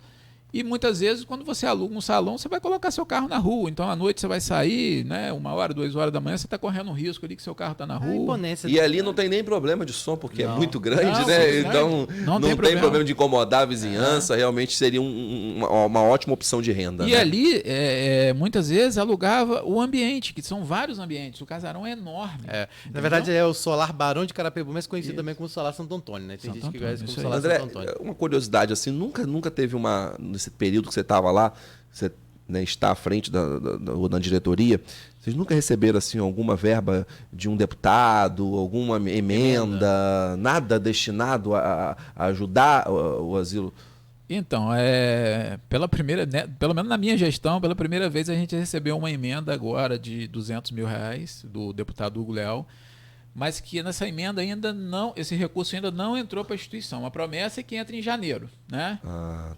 E muitas vezes, quando você aluga um salão, você vai colocar seu carro na rua. Então, à noite você vai sair, né? 1 hora, 2 horas da manhã, você está correndo um risco ali que seu carro está na rua. E ali não tem nem problema de som, porque é muito grande, né? Então, não tem problema de incomodar a vizinhança. Realmente seria uma ótima opção de renda. E ali, muitas vezes, alugava o ambiente, que são vários ambientes. O casarão é enorme. Na verdade, é o Solar Barão de Carapicuíba, mas conhecido também como Solar Santo Antônio, né? Tem gente que conhece como Solar André, Santo Antônio. uma curiosidade, assim, nunca teve nesse período que você estava lá, você, né, está à frente da diretoria, vocês nunca receberam assim alguma verba de um deputado, alguma emenda, nada destinado a ajudar o asilo? Então, pelo menos na minha gestão, pela primeira vez a gente recebeu uma emenda agora de R$200 mil do deputado Hugo Leal, mas que nessa emenda esse recurso ainda não entrou para a instituição. A promessa é que entre em janeiro, né?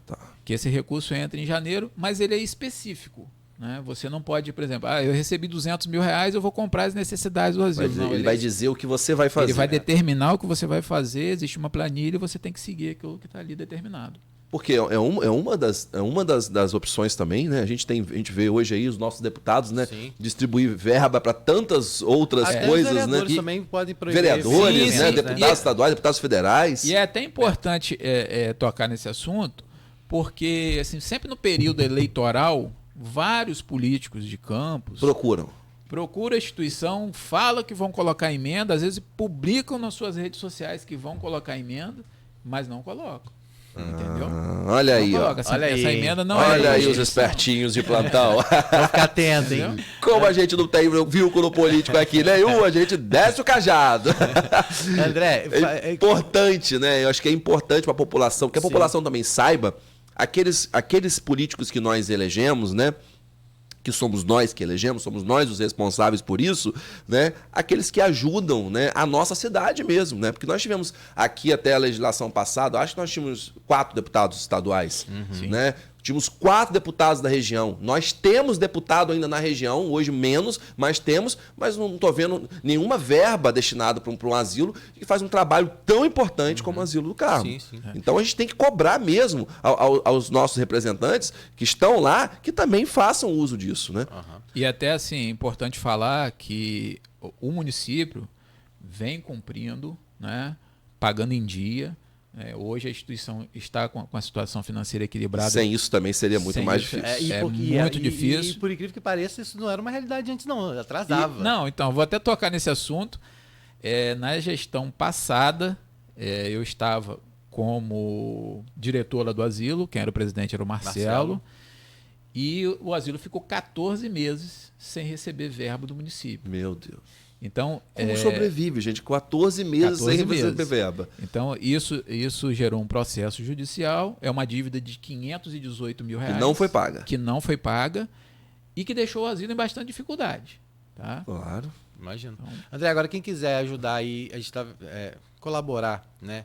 Tá. Que esse recurso entre em janeiro, mas ele é específico, né? Você não pode, por exemplo, eu recebi R$200 mil, eu vou comprar as necessidades do asilo. Ele vai dizer o que você vai fazer. Ele vai determinar o que você vai fazer, existe uma planilha e você tem que seguir aquilo que está ali determinado. Porque é uma das opções também, né? A gente vê hoje aí os nossos deputados, né? Sim. Distribuir verba para tantas outras coisas, os vereadores, né? também podem proibir. Vereadores, né? Sim, Deputados estaduais, deputados federais. E é até importante tocar nesse assunto, porque assim, sempre no período eleitoral, vários políticos de Campos Procura a instituição, fala que vão colocar emenda, às vezes publicam nas suas redes sociais que vão colocar emenda, mas não colocam. Entendeu? Olha aí, ó. Essa emenda não Olha aí os espertinhos de plantão. Vou ficar atento, hein? Como a gente não tem vínculo político aqui nenhum, a gente desce o cajado. André, é importante, né? Eu acho que é importante para a população, que a população também saiba aqueles políticos que nós elegemos, né? Que somos nós que elegemos, somos nós os responsáveis por isso, né? Aqueles que ajudam, né, a nossa cidade mesmo, né? Porque nós tivemos aqui até a legislação passada, acho que nós tínhamos 4 deputados estaduais, né? Tínhamos 4 deputados da região. Nós temos deputado ainda na região, hoje menos, mas não estou vendo nenhuma verba destinada para um asilo que faz um trabalho tão importante como o Asilo do Carmo. Sim. Então a gente tem que cobrar mesmo aos nossos representantes que estão lá, que também façam uso disso, né? E até assim, é importante falar que o município vem cumprindo, né, pagando em dia. Hoje a instituição está com a situação financeira equilibrada. Sem isso também seria muito mais difícil. Muito difícil. E por incrível que pareça, isso não era uma realidade antes, não. Atrasava. Então, vou até tocar nesse assunto. Na gestão passada, eu estava como diretor lá do asilo, quem era o presidente era o Marcelo. E o asilo ficou 14 meses sem receber verba do município. Meu Deus. Então, como sobrevive, gente? 14 meses sem receber verba. Então, isso gerou um processo judicial, é uma dívida de R$518 mil. Que não foi paga. Que não foi paga e que deixou o asilo em bastante dificuldade. Tá? Claro. Imagino. Então, André, agora quem quiser ajudar aí, a gente colaborar, né?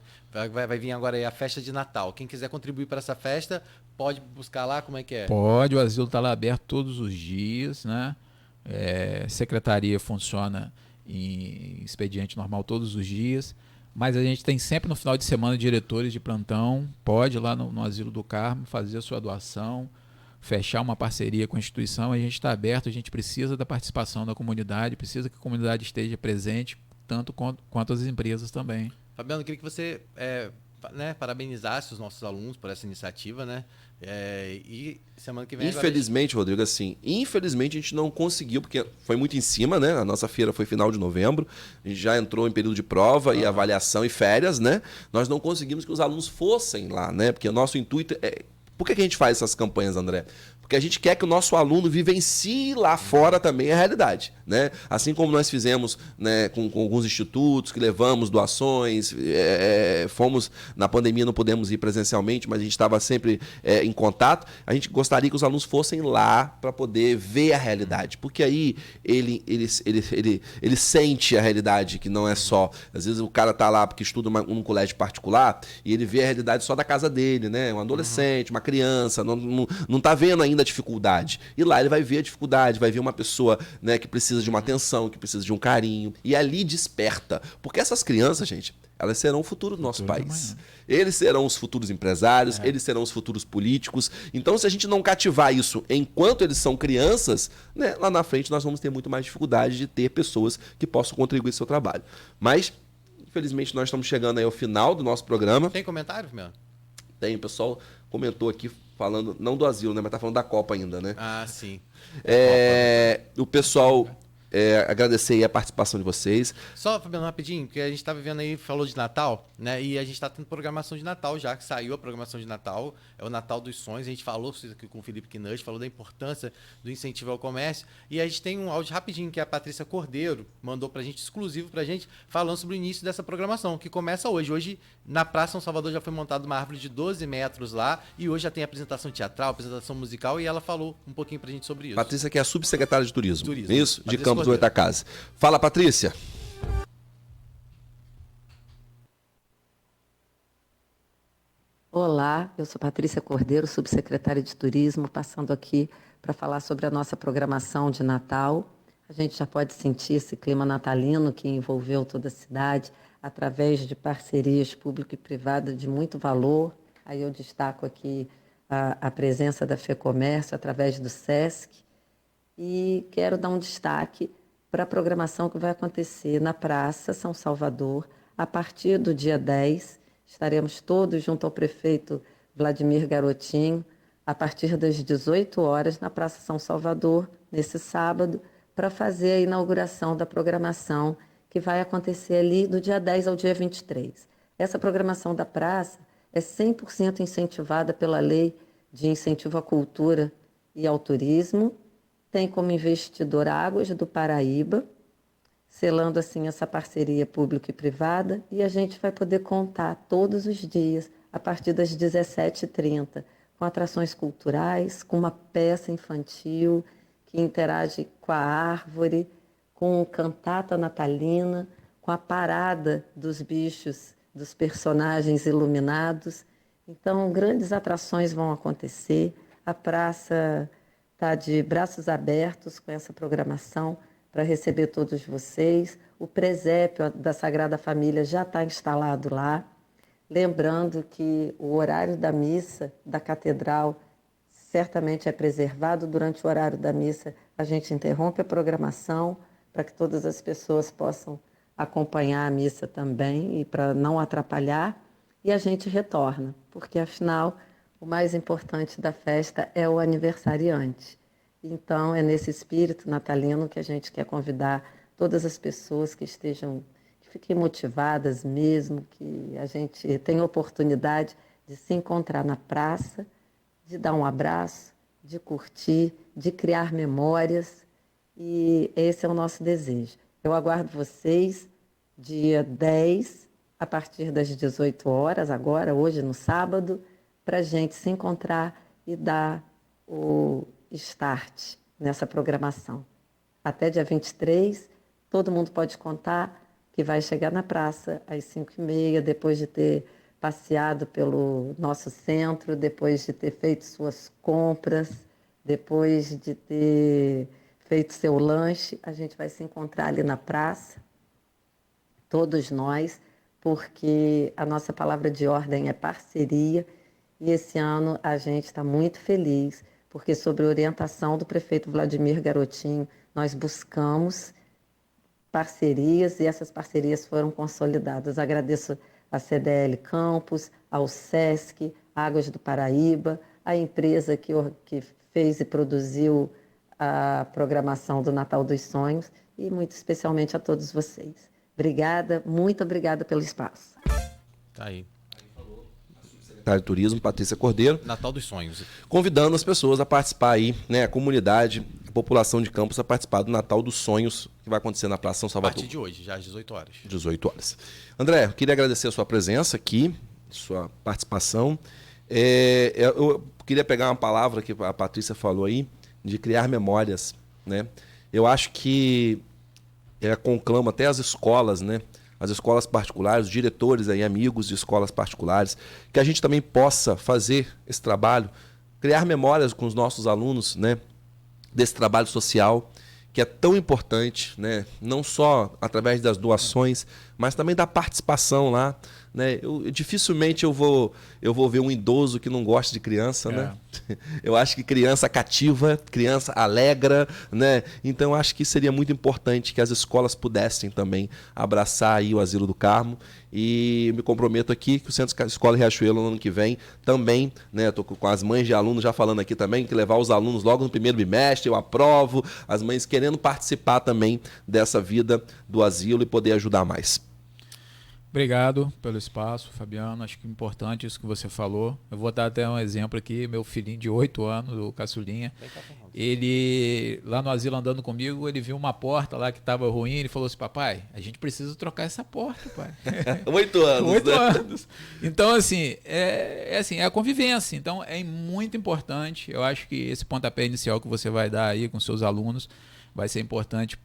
Vai vir agora aí a festa de Natal. Quem quiser contribuir para essa festa, pode buscar lá, como é que é? Pode, o asilo está lá aberto todos os dias, né? Secretaria funciona em expediente normal todos os dias, mas a gente tem sempre no final de semana diretores de plantão, pode ir lá no Asilo do Carmo fazer a sua doação, fechar uma parceria com a instituição, a gente está aberto, a gente precisa da participação da comunidade, precisa que a comunidade esteja presente, tanto quanto as empresas também. Fabiano, eu queria que você parabenizasse os nossos alunos por essa iniciativa, né? E semana que vem... Infelizmente, Rodrigo, assim, infelizmente a gente não conseguiu, porque foi muito em cima, né? A nossa feira foi final de novembro, a gente já entrou em período de prova e avaliação e férias, né? Nós não conseguimos que os alunos fossem lá, né? Porque o nosso intuito é... Por que a gente faz essas campanhas, André? Porque a gente quer que o nosso aluno vivencie lá fora também a realidade, né? Assim como nós fizemos, né, com alguns institutos, que levamos doações, fomos, na pandemia não pudemos ir presencialmente, mas a gente estava sempre em contato, a gente gostaria que os alunos fossem lá para poder ver a realidade, porque aí ele sente a realidade, que não é só... Às vezes o cara está lá porque estuda num colégio particular e ele vê a realidade só da casa dele, né? Um adolescente, uma criança, não está vendo ainda a dificuldade. E lá ele vai ver a dificuldade, vai ver uma pessoa, né, que precisa de uma atenção, que precisa de um carinho. E ali desperta. Porque essas crianças, gente, elas serão o futuro do nosso país. Eles serão os futuros empresários, eles serão os futuros políticos. Então, se a gente não cativar isso enquanto eles são crianças, né, lá na frente nós vamos ter muito mais dificuldade de ter pessoas que possam contribuir com o seu trabalho. Mas, infelizmente, nós estamos chegando aí ao final do nosso programa. Tem comentário, meu? Tem, o pessoal comentou aqui falando, não do asilo, né, mas tá falando da Copa ainda, né? Ah, sim. O pessoal... agradecer aí a participação de vocês. Só, Fabiano, rapidinho, porque a gente tá vivendo aí, falou de Natal, né? E a gente tá tendo programação de Natal já, que saiu a programação de Natal, é o Natal dos Sonhos. A gente falou isso aqui com o Felipe Knush, falou da importância do incentivo ao comércio. E a gente tem um áudio rapidinho que a Patrícia Cordeiro mandou pra gente, exclusivo pra gente, falando sobre o início dessa programação, que começa hoje. Hoje, na Praça São Salvador, já foi montada uma árvore de 12 metros lá, e hoje já tem apresentação teatral, apresentação musical, e ela falou um pouquinho pra gente sobre isso. Patrícia, que é a subsecretária de Turismo. Isso? Patrícia de Campos do Cordeiro. Goytacazes. Fala, Patrícia. Olá, eu sou Patrícia Cordeiro, subsecretária de Turismo, passando aqui para falar sobre a nossa programação de Natal. A gente já pode sentir esse clima natalino que envolveu toda a cidade através de parcerias público e privada de muito valor. Aí eu destaco aqui a presença da FEComércio através do SESC e quero dar um destaque para a programação que vai acontecer na Praça São Salvador a partir do dia 10. Estaremos todos junto ao prefeito Vladimir Garotinho a partir das 18 horas na Praça São Salvador, nesse sábado, para fazer a inauguração da programação que vai acontecer ali do dia 10 ao dia 23. Essa programação da praça é 100% incentivada pela Lei de Incentivo à Cultura e ao Turismo. Tem como investidor Águas do Paraíba, selando assim essa parceria pública e privada, e a gente vai poder contar todos os dias, a partir das 17h30, com atrações culturais, com uma peça infantil que interage com a árvore, com cantata natalina, com a parada dos bichos, dos personagens iluminados. Então, grandes atrações vão acontecer. A praça está de braços abertos com essa programação para receber todos vocês. O presépio da Sagrada Família já está instalado lá. Lembrando que o horário da missa da catedral certamente é preservado. Durante o horário da missa, a gente interrompe a programação para que todas as pessoas possam acompanhar a missa também e para não atrapalhar. E a gente retorna, porque afinal o mais importante da festa é o aniversariante. Então é nesse espírito natalino que a gente quer convidar todas as pessoas que fiquem motivadas mesmo, que a gente tenha oportunidade de se encontrar na praça, de dar um abraço, de curtir, de criar memórias, e esse é o nosso desejo. Eu aguardo vocês dia 10, a partir das 18 horas, agora, hoje no sábado, para a gente se encontrar e dar o start nessa programação. Até dia 23, todo mundo pode contar que vai chegar na praça às 5h30, depois de ter passeado pelo nosso centro, depois de ter feito suas compras, depois de ter feito seu lanche, a gente vai se encontrar ali na praça, todos nós, porque a nossa palavra de ordem é parceria, e esse ano a gente está muito feliz, porque sob orientação do prefeito Vladimir Garotinho, nós buscamos parcerias e essas parcerias foram consolidadas. Agradeço a CDL Campos, ao SESC, Águas do Paraíba, a empresa que fez e produziu a programação do Natal dos Sonhos e muito especialmente a todos vocês. Obrigada, muito obrigada pelo espaço. Tá aí. Secretária de Turismo, Patrícia Cordeiro. Natal dos Sonhos. Convidando as pessoas a participar aí, né, a comunidade, a população de Campos a participar do Natal dos Sonhos, que vai acontecer na Praça São A Salvador. partir de hoje, já às 18 horas. 18 horas. André, eu queria agradecer a sua presença aqui, sua participação. Eu queria pegar uma palavra que a Patrícia falou aí, de criar memórias, né? Eu acho que conclamo até as escolas, né? As escolas particulares, os diretores aí, amigos de escolas particulares, que a gente também possa fazer esse trabalho, criar memórias com os nossos alunos, né? Desse trabalho social que é tão importante, né? Não só através das doações, mas também da participação lá, né? Dificilmente eu vou ver um idoso que não gosta de criança, né? Eu acho que criança cativa, criança alegra, né? Então eu acho que seria muito importante que as escolas pudessem também abraçar aí o Asilo do Carmo, e me comprometo aqui que o Centro Escola Riachuelo no ano que vem também, né? Estou com as mães de alunos já falando aqui também, que levar os alunos logo no primeiro bimestre, eu aprovo, as mães querendo participar também dessa vida do asilo e poder ajudar mais. Obrigado pelo espaço, Fabiano. Acho que é importante isso que você falou. Eu vou dar até um exemplo aqui. Meu filhinho de 8 anos, o Caçulinha, ele, lá no asilo andando comigo, ele viu uma porta lá que estava ruim. Ele falou assim: papai, a gente precisa trocar essa porta, pai. 8 anos. 8 né? anos. Então, assim, é a convivência. Então, é muito importante. Eu acho que esse pontapé inicial que você vai dar aí com seus alunos vai ser importante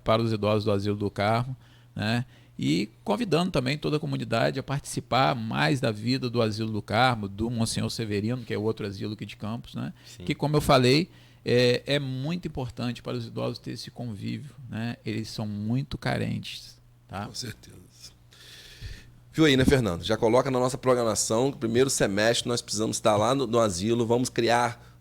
para os idosos do Asilo do Carmo, né? E convidando também toda a comunidade a participar mais da vida do Asilo do Carmo, do Monsenhor Severino, que é o outro asilo aqui de Campos, né? Que, como eu falei, é muito importante para os idosos ter esse convívio, né? Eles são muito carentes, tá? Com certeza. Viu aí, né, Fernando? Já coloca na nossa programação, no primeiro semestre nós precisamos estar lá no asilo, vamos criar,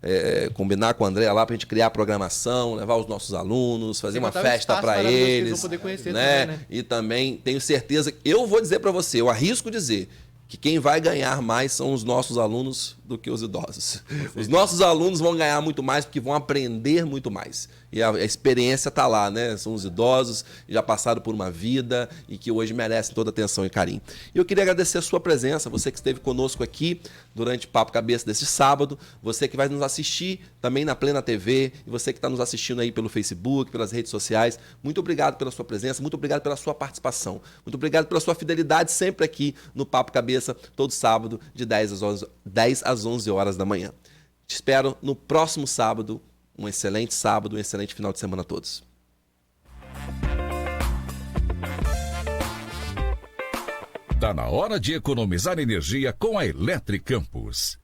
combinar com o André lá para a gente criar a programação, levar os nossos alunos, fazer uma festa para eles, vão poder conhecer né? também, né? E também tenho certeza, eu vou dizer para você, eu arrisco dizer, que quem vai ganhar mais são os nossos alunos do que os idosos. Os nossos alunos vão ganhar muito mais porque vão aprender muito mais. E a experiência está lá, né? São os idosos que já passaram por uma vida e que hoje merecem toda atenção e carinho. E eu queria agradecer a sua presença, você que esteve conosco aqui durante o Papo Cabeça deste sábado, você que vai nos assistir também na Plena TV, e você que está nos assistindo aí pelo Facebook, pelas redes sociais. Muito obrigado pela sua presença, muito obrigado pela sua participação, muito obrigado pela sua fidelidade sempre aqui no Papo Cabeça, todo sábado, de 10 às 11 horas da manhã. Te espero no próximo sábado. Um excelente sábado, um excelente final de semana a todos. Tá na hora de economizar energia com a Eletricampos.